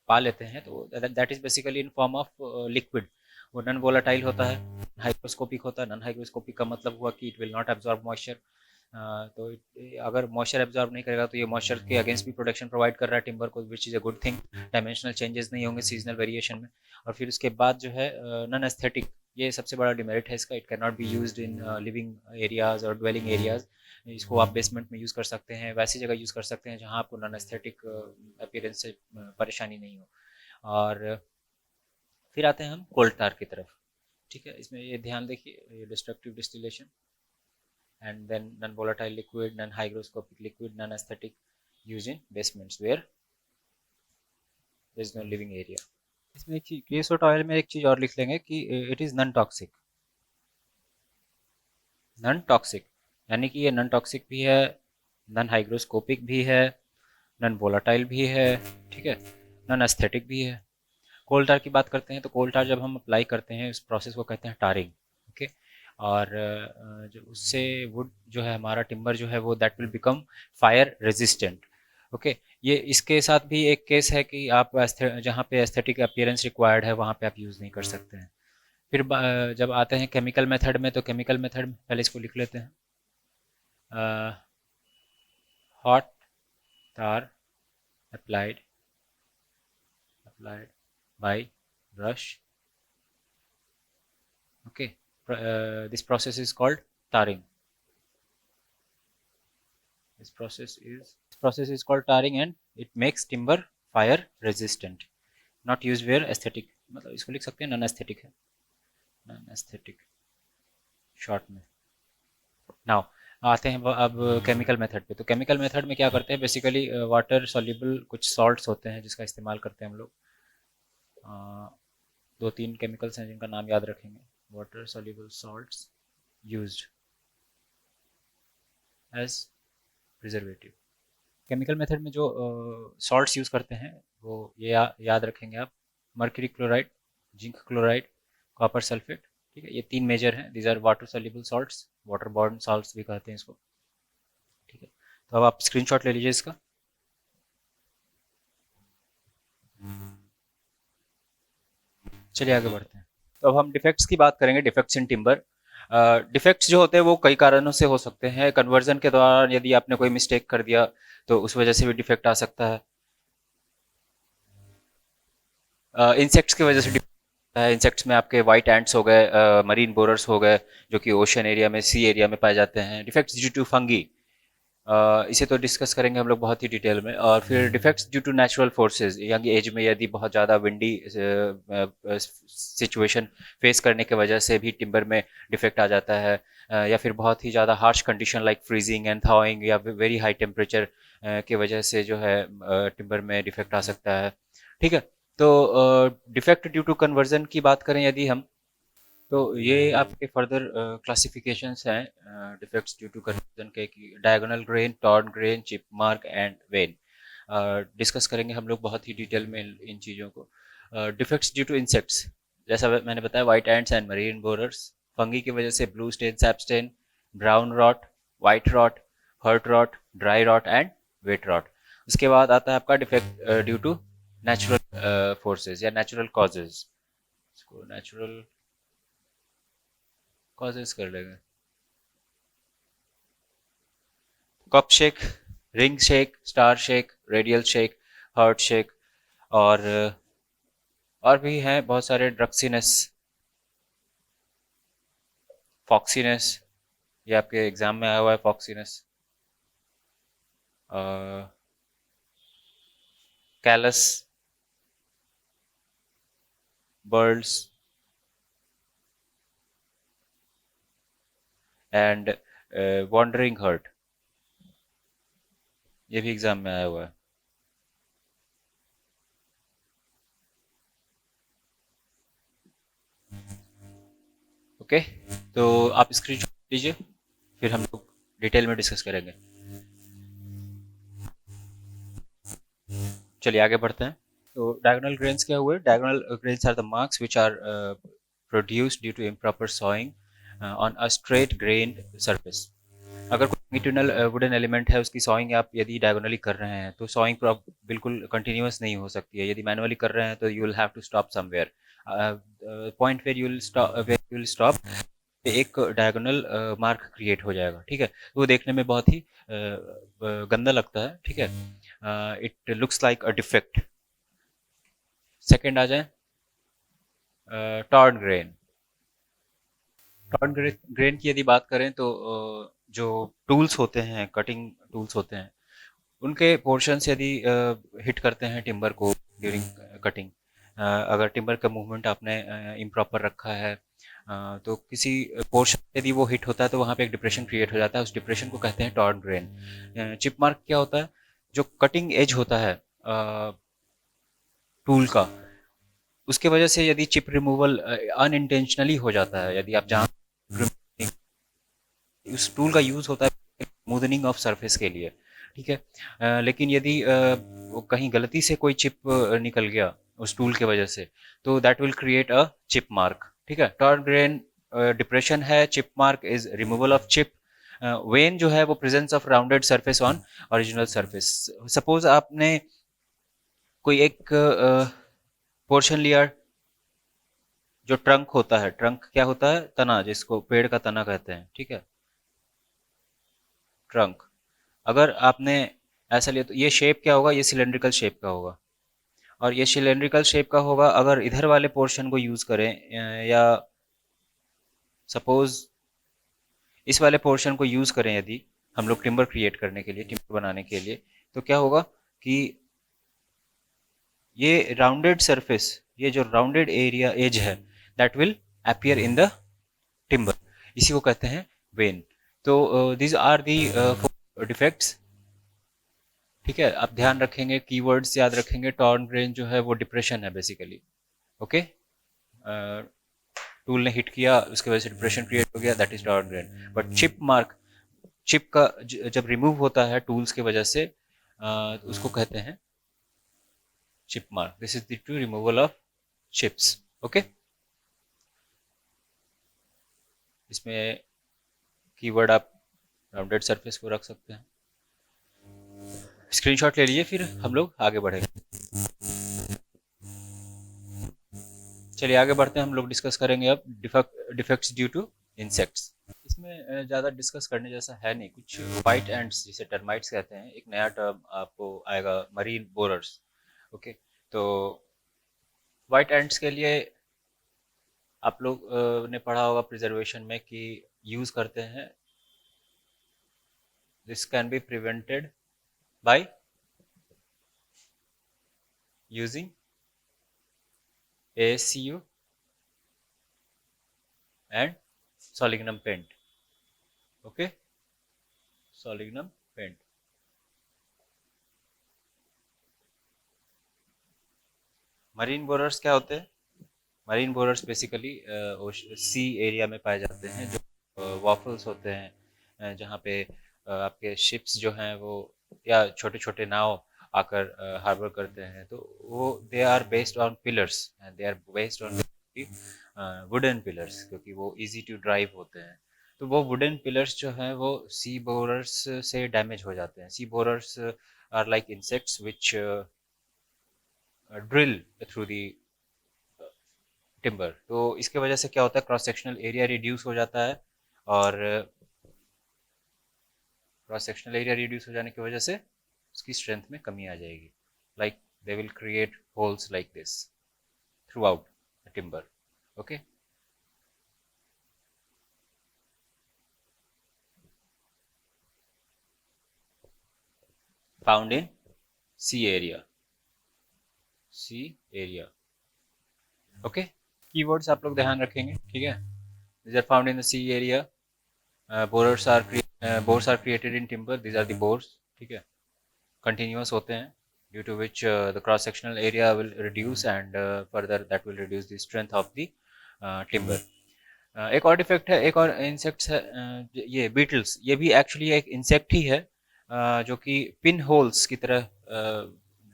पा लेते हैं, तो that is basically in form of liquid. वो नॉन वोलाटाइल होता है, हाइग्रोस्कोपिक होता है। नॉन हाइग्रोस्कोपिक का मतलब हुआ कि it will not absorb moisture. तो अगर मॉइस्चर एब्जॉर्ब नहीं करेगा तो ये मॉइस्चर के अगेंस्ट भी प्रोटेक्शन प्रोवाइड कर रहा है टिम्बर को, which is a good thing. Dimensional changes नहीं होंगे सीजनल वेरिएशन में। और फिर उसके बाद जो है नॉन एस्थेटिक, ये सबसे बड़ा डिमेरिट है इसका, it can not be used in living areas और ड्वेलिंग एरियाज। इसको आप बेसमेंट में यूज़ कर सकते हैं, वैसी जगह यूज़ कर सकते हैं जहाँ आपको नॉन एस्थेटिक अपीयरेंस से परेशानी नहीं हो। और फिर आते हैं हम कोल्ड टार की तरफ। ठीक है, इसमें ये ध्यान देखिए, ये destructive distillation and then non-volatile liquid, non-hygroscopic liquid, non-aesthetic used in basements where there is no living area। इसमें एक चीज क्रियोसोट ऑयल में एक चीज और लिख लेंगे कि it is non toxic. Non toxic, यानी कि ये नॉन टॉक्सिक भी है, नॉन हाइग्रोस्कोपिक भी है, नॉन वोलाटाइल भी है, ठीक है, नॉन एस्थेटिक भी है। कोल टार की बात करते हैं तो कोल टार जब हम अप्लाई करते हैं इस प्रोसेस को कहते हैं टारिंग, ओके। और जो उससे वुड जो है हमारा टिम्बर जो है वो that will become fire resistant, okay. ये इसके साथ भी एक केस है कि आप जहाँ पे एस्थेटिक अपीयरेंस रिक्वायर्ड है वहाँ पे आप यूज़ नहीं कर सकते हैं। फिर जब आते हैं केमिकल मेथड में, तो केमिकल मेथड में पहले इसको लिख लेते हैं, हॉट तार applied applied by brush, okay. This process is called tarring. This process is called tarring and it makes timber fire resistant, not used where aesthetic, मतलब इसको लिख सकते हैं नॉन एस्थेटिक है, नॉन एस्थेटिक शॉर्ट में। नाउ आते हैं अब केमिकल मेथड पे। तो केमिकल मेथड में क्या करते हैं, बेसिकली वाटर सॉल्युबल कुछ सॉल्ट्स होते हैं जिसका इस्तेमाल करते हैं हम लोग। दो तीन केमिकल्स हैं जिनका नाम याद रखेंगे, water soluble salts used as preservative. Chemical method में जो सॉल्ट्स यूज़ करते हैं वो ये याद रखेंगे आप, mercury chloride, zinc chloride, copper sulphate, ठीक है। ये तीन मेजर हैं, these are water soluble salts, water borne salts भी कहते हैं इसको, ठीक है। तो अब आप स्क्रीनशॉट ले लीजिए इसका। चलिए आगे बढ़ते हैं। तो अब हम डिफेक्ट्स की बात करेंगे, डिफेक्ट्स इन टिम्बर। डिफेक्ट्स जो होते हैं वो कई कारणों से हो सकते हैं। कन्वर्जन के दौरान यदि आपने कोई मिस्टेक कर दिया तो उस वजह से भी डिफेक्ट आ सकता है। इंसेक्ट्स की वजह से इंसेक्ट्स में आपके वाइट एंट्स हो गए, मरीन बोरर्स हो गए जो कि ओशन एरिया में, सी एरिया में पाए जाते हैं। डिफेक्ट्स ड्यू टू फंगी, इसे तो डिस्कस करेंगे हम लोग बहुत ही डिटेल में। और फिर defects due to natural forces, young age में यदि बहुत ज़्यादा विंडी सिचुएशन फेस करने की वजह से भी टिम्बर में डिफेक्ट आ जाता है, या फिर बहुत ही ज़्यादा harsh condition like freezing and thawing या वेरी हाई टेम्परेचर की वजह से जो है टिम्बर में डिफेक्ट आ सकता है, ठीक है। तो डिफेक्ट ड्यू टू कन्वर्जन की बात करें यदि हम, तो ये आपके फर्दर क्लासिफिकेशंस हैं डिफेक्ट्स ड्यू टू कन्वर्जन के, कि diagonal grain, torn grain, chip mark and when. Discuss करेंगे हम लोग बहुत ही डिटेल में इन चीज़ों को। डिफेक्ट्स ड्यू टू इंसेक्ट्स, जैसा मैंने बताया, white ants and marine borers. Fungi की वजह से blue stain, sap stain, brown rot, white rot, heart rot, dry rot and wet rot. उसके बाद आता है आपका defect due to natural forces या नेचुरल कॉजेज। इसको नेचुरल कॉजेज कर लेंगे। Cup shake, ring shake, star shake, radial shake, heart shake, और भी हैं बहुत सारे, ड्रक्सीनेस, फॉक्सीनेस, ये आपके एग्जाम में आया हुआ है foxiness, callus, burls and wandering heart, ये भी एग्जाम में आया हुआ है। ओके, तो आप स्क्रीनशॉट लीजिए, फिर हम लोग डिटेल में डिस्कस करेंगे। चलिए आगे बढ़ते हैं। तो डायगोनल ग्रेन्स क्या हुए? Diagonal grains are the marks which are produced due to improper sawing on a straight grained surface. अगर कोई इंटरनल वुडन एलिमेंट है उसकी सॉइंग आप यदि डायगोनली कर रहे हैं तो सॉइंग बिल्कुल कंटिन्यूस नहीं हो सकती है। यदि मैनुअली कर रहे हैं तो you will have to stop somewhere, point where you will stop, एक डायगोनल मार्क क्रिएट हो जाएगा, ठीक है। वो देखने में बहुत ही गंदा लगता है, ठीक है। It looks like a defect. Second आ जाए, टॉर्न ग्रेन। टॉर्न ग्रेन की यदि बात करें तो जो टूल्स होते हैं, कटिंग टूल्स होते हैं, उनके पोर्शंस यदि हिट करते हैं टिम्बर को ड्यूरिंग कटिंग, अगर टिम्बर का मूवमेंट आपने इम्प्रॉपर रखा है, तो किसी पोर्शन यदि वो हिट होता है तो वहाँ पे एक डिप्रेशन क्रिएट हो जाता है। उस डिप्रेशन को कहते हैं टॉर्न ग्रेन। चिप मार्क क्या होता है? जो कटिंग एज होता है टूल का, उसके वजह से यदि चिप रिमूवल अनइंटेंशनली हो जाता है, यदि आप जहाँ उस टूल का यूज़ होता है स्मूदनिंग ऑफ सरफेस के लिए, ठीक है। लेकिन यदि वो कहीं गलती से कोई चिप निकल गया उस टूल के वजह से, तो that will create a chip mark, ठीक है। टॉर्न ग्रेन डिप्रेशन है, chip mark is removal of chip. When जो है वो presence of rounded surface on original surface. Suppose आपने कोई एक पोर्शन लिया, जो ट्रंक होता है, ट्रंक क्या होता है, तना, जिसको पेड़ का तना कहते हैं, ठीक है, ट्रंक। अगर आपने ऐसा लिया तो ये शेप क्या होगा, ये सिलेंड्रिकल शेप का होगा, और ये सिलेंड्रिकल शेप का होगा। अगर इधर वाले पोर्शन को यूज करें या सपोज इस वाले पोर्शन को यूज करें, यदि हम लोग टिम्बर क्रिएट करने के लिए, टिम्बर बनाने के लिए, तो क्या होगा कि ये राउंडेड सरफेस, ये जो राउंडेड एरिया एज है, that will appear in the timber. इसी को कहते हैं वेन। तो दीज आर दी डिफेक्ट्स, ठीक है। आप ध्यान रखेंगे, कीवर्ड्स याद रखेंगे। टॉर्न ग्रेन जो है वो डिप्रेशन है बेसिकली, ओके। टूल ने हिट किया, उसकी वजह से डिप्रेशन क्रिएट हो गया, that is torn grain. But chip mark, chip का जब रिमूव होता है टूल्स की वजह से, उसको कहते हैं chip mark. This is the true removal of chips, okay. इसमें कीवर्ड आप राउंडेड सरफेस को रख सकते हैं। स्क्रीनशॉट ले लीजिए, फिर हम लोग आगे बढ़ेंगे। चलिए आगे बढ़ते हैं। हम लोग डिस्कस करेंगे अब डिफेक्ट्स ड्यू टू इंसेक्ट्स। इसमें ज़्यादा डिस्कस करने जैसा है नहीं कुछ। वाइट एंड्स, जिसे टर्माइट्स कहते हैं, एक नया टर्म आपको आएगा, मरीन बोरर्स, ओके। तो वाइट एंड्स के लिए आप लोग ने पढ़ा होगा प्रिजर्वेशन में कि यूज़ करते हैं, this can be prevented by using ASCU and Solignum paint, okay, Solignum paint। Marine borers क्या होते हैं? मरीन बोरर्स बेसिकली सी एरिया में पाए जाते हैं, जो वॉफल्स होते हैं, जहाँ पे आपके शिप्स जो हैं वो, या छोटे छोटे नाव आकर हार्बर करते हैं, तो वो they are based on pillars, and they are based on wooden pillars, क्योंकि वो इजी टू ड्राइव होते हैं। तो वो वुडन पिलर्स जो हैं वो सी बोरर्स से डैमेज हो जाते हैं। Sea borers are like insects which drill through the timber. तो इसके वजह से क्या होता है, क्रॉस सेक्शनल एरिया रिड्यूस हो जाता है, और क्रॉस सेक्शनल एरिया रिड्यूस हो जाने की वजह से उसकी स्ट्रेंथ में कमी आ जाएगी। Like they will create holes like this throughout the timber, okay. Found in sea area, sea area, okay. Keywords आप लोग ध्यान रखेंगे, ठीक है। these are found in the sea area, bores are created in timber, these are the bores, ठीक है, continuous होते हैं, due to which the cross sectional area will reduce, and further that will reduce the strength of the timber। एक और डिफेक्ट है, एक और इंसेक्ट्स है, ये बीटल्स, ये भी एक्चुअली एक इंसेक्ट ही है, जो कि पिन होल्स की तरह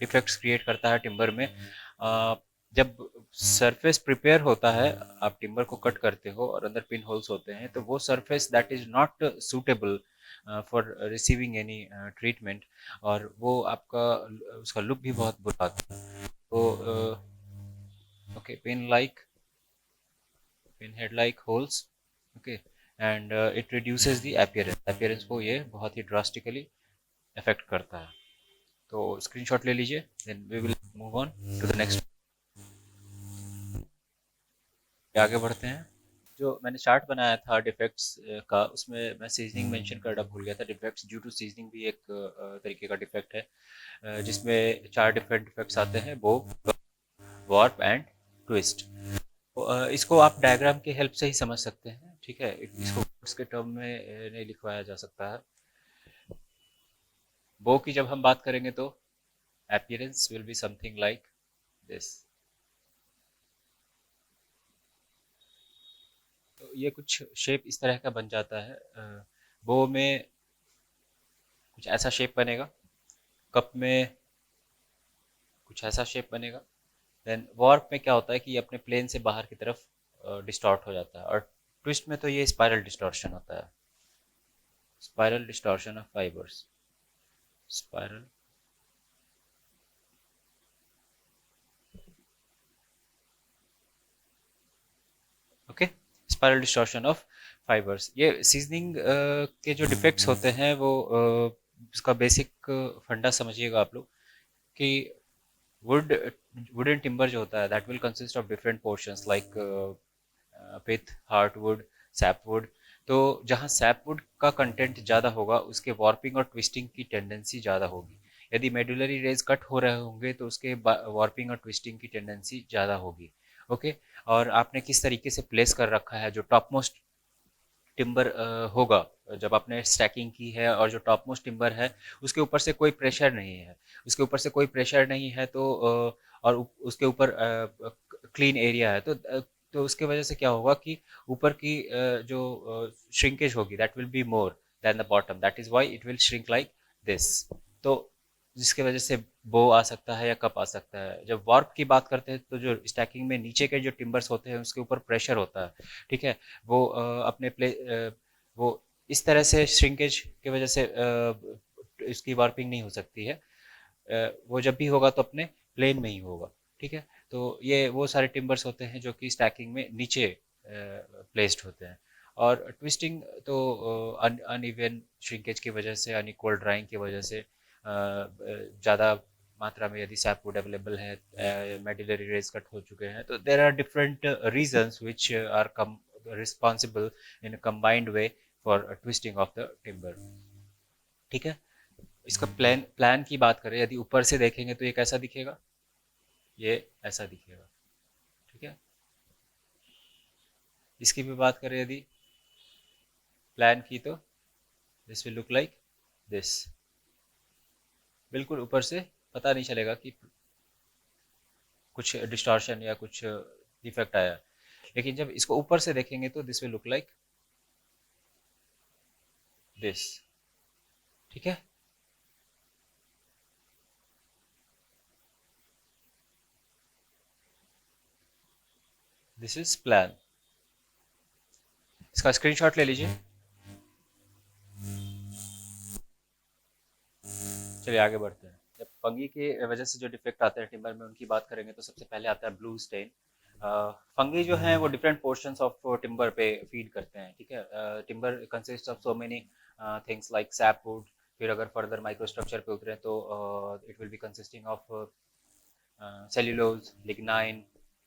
डिफेक्ट्स क्रिएट करता है टिम्बर में। जब सरफेस प्रिपेयर होता है, आप टिम्बर को कट करते हो और अंदर पिन होल्स होते हैं, तो वो surface that is not suitable for receiving any treatment, और वो आपका उसका लुक भी बहुत बुरा आता है। तो okay, pinhead like holes, okay, and it reduces the appearance को ये बहुत ही drastically affect करता है। तो स्क्रीनशॉट ले लीजिए, then we will move on to the next। आगे बढ़ते हैं। जो मैंने चार्ट बनाया था डिफेक्ट्स का, उसमें मैं सीजनिंग मेंशन करना भूल गया था। डिफेक्ट्स ड्यू टू सीजनिंग भी एक तरीके का डिफेक्ट है, जिसमें 4 डिफरेंट डिफेक्ट्स आते हैं, बो, वार्प एंड ट्विस्ट। इसको आप डायग्राम की हेल्प से ही समझ सकते हैं, ठीक है। इसको वर्ड्स के टर्म में नहीं लिखवाया जा सकता है। बो की जब हम बात करेंगे तो appearance will be something like this। तो ये कुछ शेप इस तरह का बन जाता है। बो में कुछ ऐसा शेप बनेगा, कप में कुछ ऐसा शेप बनेगा। देन वॉर्प में क्या होता है कि ये अपने प्लेन से बाहर की तरफ डिस्टॉर्ट हो जाता है, और ट्विस्ट में तो ये स्पाइरल डिस्टॉर्शन होता है, spiral distortion of fibres, spiral okay, spiral distortion of fibres. ये सीजनिंग के जो डिफेक्ट्स होते हैं वो उसका बेसिक फंडा समझिएगा आप लोग कि वुड वुडन टिम्बर जो होता है that will consist of different portions like pith, heartwood, sapwood. तो जहाँ सैपवुड का कंटेंट ज़्यादा होगा उसके वॉर्पिंग और ट्विस्टिंग की टेंडेंसी ज़्यादा होगी। यदि मेडुलरी रेज कट हो रहे होंगे तो उसके वॉर्पिंग और ट्विस्टिंग की टेंडेंसी ज़्यादा होगी। ओके, और आपने किस तरीके से प्लेस कर रखा है, जो टॉप मोस्ट टिम्बर होगा, जब आपने स्टैकिंग की है और जो टॉप मोस्ट टिम्बर है उसके ऊपर से कोई प्रेशर नहीं है, उसके ऊपर से कोई प्रेशर नहीं है, तो और उसके ऊपर क्लीन एरिया है, तो उसके वजह से क्या होगा कि ऊपर की जो श्रिंकेज होगी that will be more than the bottom, that is why it will shrink like this. तो जिसके वजह से बो आ सकता है या कप आ सकता है। जब वार्प की बात करते हैं तो जो स्टैकिंग में नीचे के जो टिम्बर्स होते हैं उसके ऊपर प्रेशर होता है, ठीक है, वो वो इस तरह से श्रिंकेज की वजह से इसकी वार्पिंग नहीं हो सकती है। वो जब भी होगा तो अपने प्लेन में ही होगा, ठीक है। तो ये वो सारे टिम्बर्स होते हैं जो कि स्टैकिंग में नीचे प्लेस्ड होते हैं। और ट्विस्टिंग तो अनइवन श्रिंकेज की वजह से, अनइक्वल ड्राइंग की वजह से, ज़्यादा मात्रा में यदि सैपवुड अवेलेबल है, मेडुलरी रेज कट हो चुके हैं, तो there are different reasons which are come responsible in a combined way for twisting of the timber, ठीक है। इसका प्लान प्लान की बात करें, यदि ऊपर से देखेंगे तो ये कैसा दिखेगा, ये ऐसा दिखेगा, ठीक है। इसकी भी बात करें यदि प्लान की, तो this will look like this. बिल्कुल ऊपर से पता नहीं चलेगा कि कुछ डिस्टॉर्शन या कुछ डिफेक्ट आया, लेकिन जब इसको ऊपर से देखेंगे तो this will look like this, ठीक है। दिस इज प्लान, इसका स्क्रीनशॉट ले लीजिए। चलिए आगे बढ़ते हैं। जब फंगी की वजह से जो डिफेक्ट आते हैं टिम्बर में उनकी बात करेंगे तो सबसे पहले आता है ब्लू स्टेन। फंगी जो है वो डिफरेंट पोर्शंस ऑफ टिम्बर पे फीड करते हैं, ठीक है। Timber consist of so many things like sapwood, फिर अगर फर्दर माइक्रोस्ट्रक्चर पे उतरे तो it will be consisting of cellulose, lignin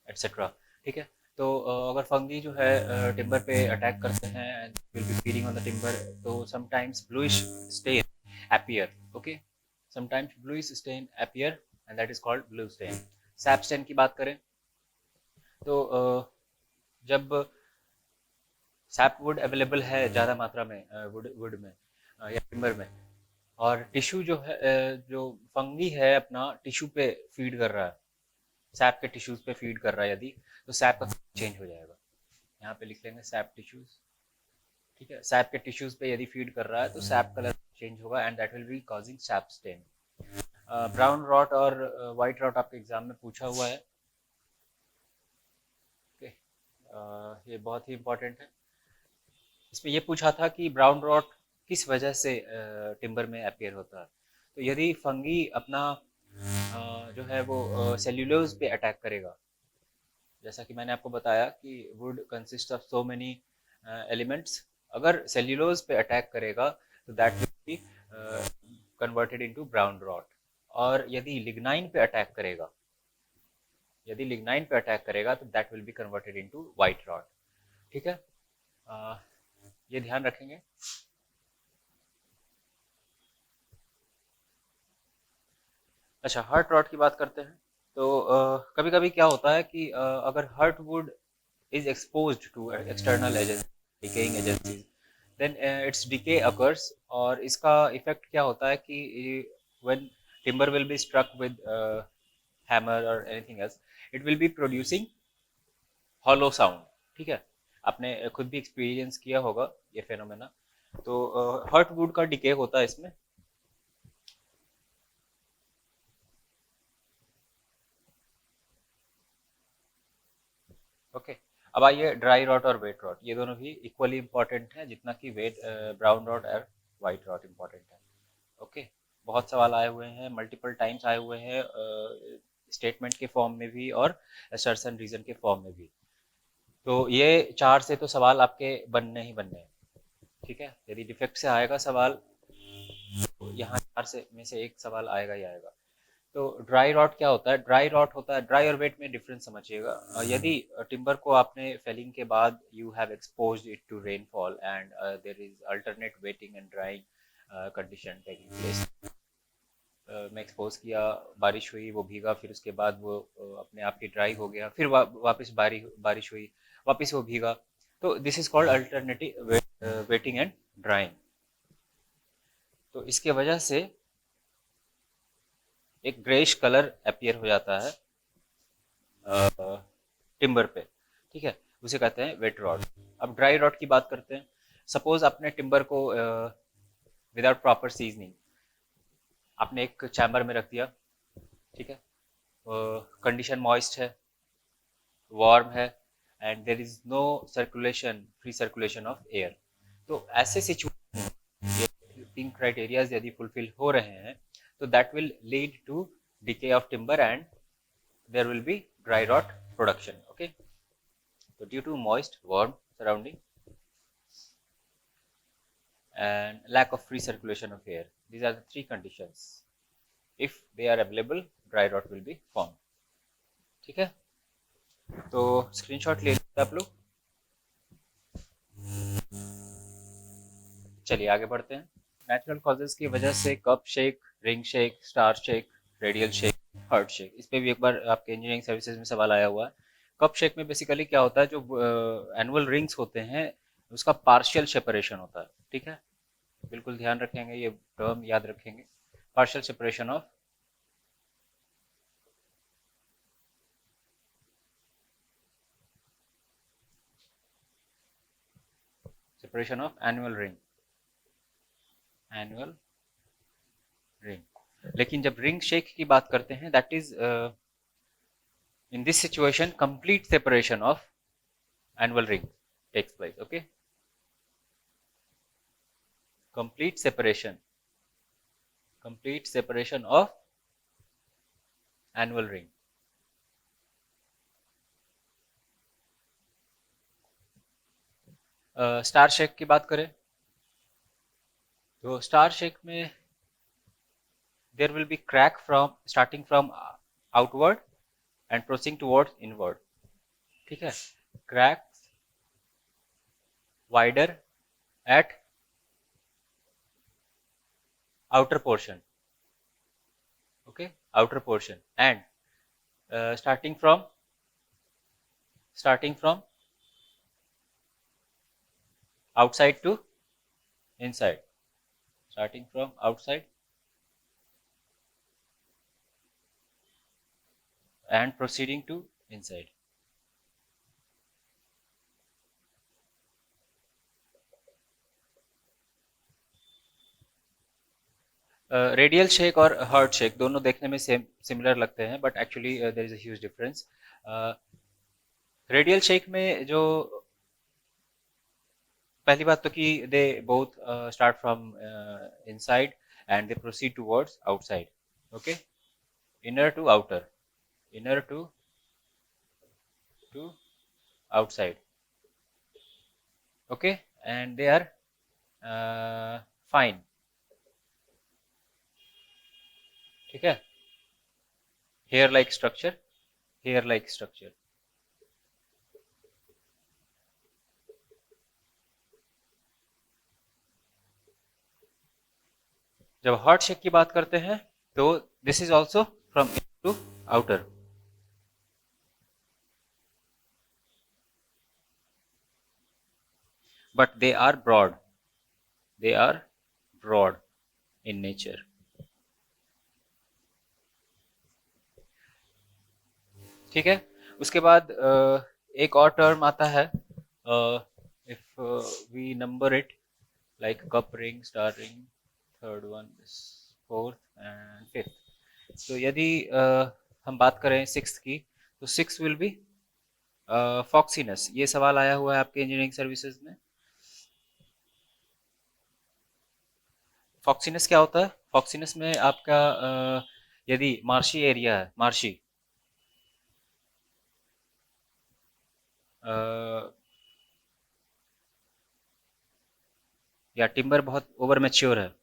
etcetera, ठीक है। तो अगर फंगी जो है टिम्बर पे अटैक करते हैं and will be feeding on the timber, तो sometimes bluish stain appear, okay, sometimes bluish stain appear and that is called blue stain। sap stain की बात करें तो जब सैप वुड अवेलेबल है ज़्यादा मात्रा में वुड वुड में या टिम्बर में, और टिश्यू जो है जो फंगी है अपना टिश्यू पे फीड कर रहा है, सैप के टिश्यूज पे फीड कर रहा है यदि, तो सैप का चेंज हो जाएगा। यहाँ पे लिख लेंगे सैप टिश्यूज, ठीक है। सैप के टिश्यूज पे यदि फीड कर रहा है तो सैप कलर चेंज होगा and that will be causing sap stain. Brown rot और वाइट रॉट आपके एग्जाम में पूछा हुआ है, ओके। ये बहुत ही इंपॉर्टेंट है। इसमें ये पूछा था कि ब्राउन रॉट किस वजह से टिम्बर में अपीयर होता है। तो यदि फंगी अपना जो है वो सेल्यूलोज पे अटैक करेगा, जैसा कि मैंने आपको बताया कि wood consist of so many elements, अगर सेल्यूलोज पे अटैक करेगा तो that will be converted into brown rot. और यदि लिग्नाइन पे अटैक करेगा, यदि लिग्नाइन पे अटैक करेगा तो that will be converted into white rot, ठीक है। ये ध्यान रखेंगे। अच्छा, हर्ट रॉट की बात करते हैं। तो कभी कभी क्या होता है कि अगर heart wood is exposed to external agencies, decaying agencies, then its decay occurs। और इसका इफेक्ट क्या होता है कि when timber will be struck with hammer or anything else, it will be producing hollow sound, ठीक है। आपने खुद भी एक्सपीरियंस किया होगा ये फेनोमेना। तो हर्ट वुड का डिके होता है इसमें। ओके, अब आइए ड्राई रॉट और वेट रॉट, ये दोनों भी इक्वली इंपॉर्टेंट हैं जितना कि वेट ब्राउन रॉट और वाइट रॉट इंपॉर्टेंट है। ओके, बहुत सवाल आए हुए हैं, मल्टीपल टाइम्स आए हुए हैं, स्टेटमेंट के फॉर्म में भी और असर्शन रीजन के फॉर्म में भी। तो ये 4 से तो सवाल आपके बनने ही बनने हैं, ठीक है। यदि डिफेक्ट से आएगा सवाल तो यहाँ 4 से में से एक सवाल आएगा ही आएगा। तो ड्राई रॉट क्या होता है? ड्राई रॉट होता है, ड्राई और वेट में डिफरेंस समझिएगा। यदि टिम्बर को आपने फेलिंग के बाद you have exposed it to rainfall and there is alternate wetting and drying condition taking place, में एक्सपोज किया, बारिश हुई, वो भीगा, फिर उसके बाद वो अपने आप ही ड्राई हो गया, फिर वापस बारिश हुई, वापस वो भीगा, तो this is called alternative waiting and drawing. तो इसके वजह से एक ग्रेइश कलर अपीयर हो जाता है टिम्बर पे, ठीक है, उसे कहते हैं वेट रॉड। अब ड्राई रॉड की बात करते हैं। सपोज आपने टिम्बर को विदाउट प्रॉपर सीजनिंग आपने एक चैम्बर में रख दिया, ठीक है, कंडीशन मॉइस्ट है, वार्म है, and there is no circulation, free circulation of air. तो ऐसे सिचुएशन, ये 3 क्राइटेरियाज यदि फुलफिल हो रहे हैं तो that will lead to decay of timber and there will be dry rot production. Okay, so due to moist warm surrounding and lack of free circulation of air, these are the 3 conditions. If they are available, dry rot will be formed. ठीक है, तो स्क्रीनशॉट ले लीजिए आप लोग। चलिए आगे बढ़ते हैं। नेचुरल कॉजेज की वजह से cup shake, ring shake, star shake, radial shake, heart shake, इस पे भी एक बार आपके इंजीनियरिंग सर्विसेज में सवाल आया हुआ है। कप शेक में बेसिकली क्या होता है, जो एनुअल रिंग्स होते हैं उसका पार्शियल सेपरेशन होता है, ठीक है, बिल्कुल ध्यान रखेंगे, ये टर्म याद रखेंगे, partial separation of annual ring, annual ring. लेकिन जब रिंग शेक की बात करते हैं, that is in this situation complete separation of annual ring takes place. Okay, complete separation of annual ring. Star shake की बात करें तो स्टार शेक में there will be crack from starting from outward and proceeding towards inward, ठीक है, cracks wider at outer portion, okay, outer portion, and starting from outside to inside, starting from outside and proceeding to inside. Radial shake और हर्ट शेक दोनों देखने में सेम सिमिलर लगते हैं, but actually there is a huge difference. Radial shake में जो पहली बात तो कि they both start from inside and they proceed towards outside, okay, inner to outer, inner to outside, okay, and they are fine, ठीक है, hair like structure, जब हार्ट शेक की बात करते हैं तो this is also from inner to outer, but they are broad in nature. ठीक है, उसके बाद एक और टर्म आता है, if we number it, like cup ring, star ring, third one is fourth and fifth. तो यदि हम बात करें सिक्स की, तो सिक्स विल बी फॉक्सीनस. ये सवाल आया हुआ है आपके इंजीनियरिंग सर्विसेज में. फॉक्सीनस क्या होता है? फॉक्सीनस में आपका यदि मार्शी एरिया है, मार्शी, या टिम्बर बहुत ओवर मैच्योर है,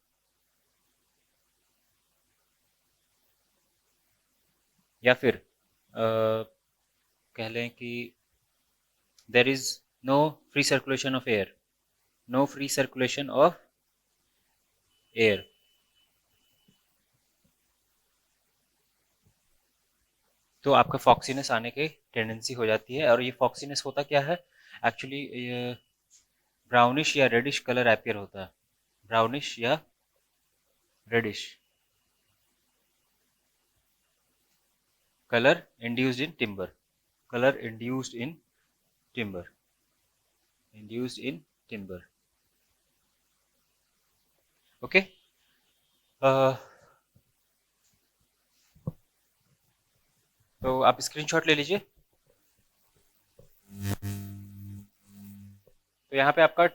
या फिर कह लें कि there is no free circulation of air, no free circulation of air, तो आपका फॉक्सीनेस आने की टेंडेंसी हो जाती है. और ये फॉक्सीनेस होता क्या है एक्चुअली? ब्राउनिश या रेडिश कलर अपीयर होता है, ब्राउनिश या reddish colour induced in timber, colour induced in timber, induced in timber. Okay, तो आप स्क्रीनशॉट ले लीजिए. तो यहाँ पे आपका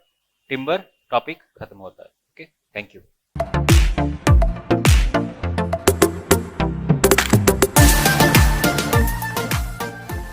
टिम्बर टॉपिक खत्म होता है. Okay, thank you.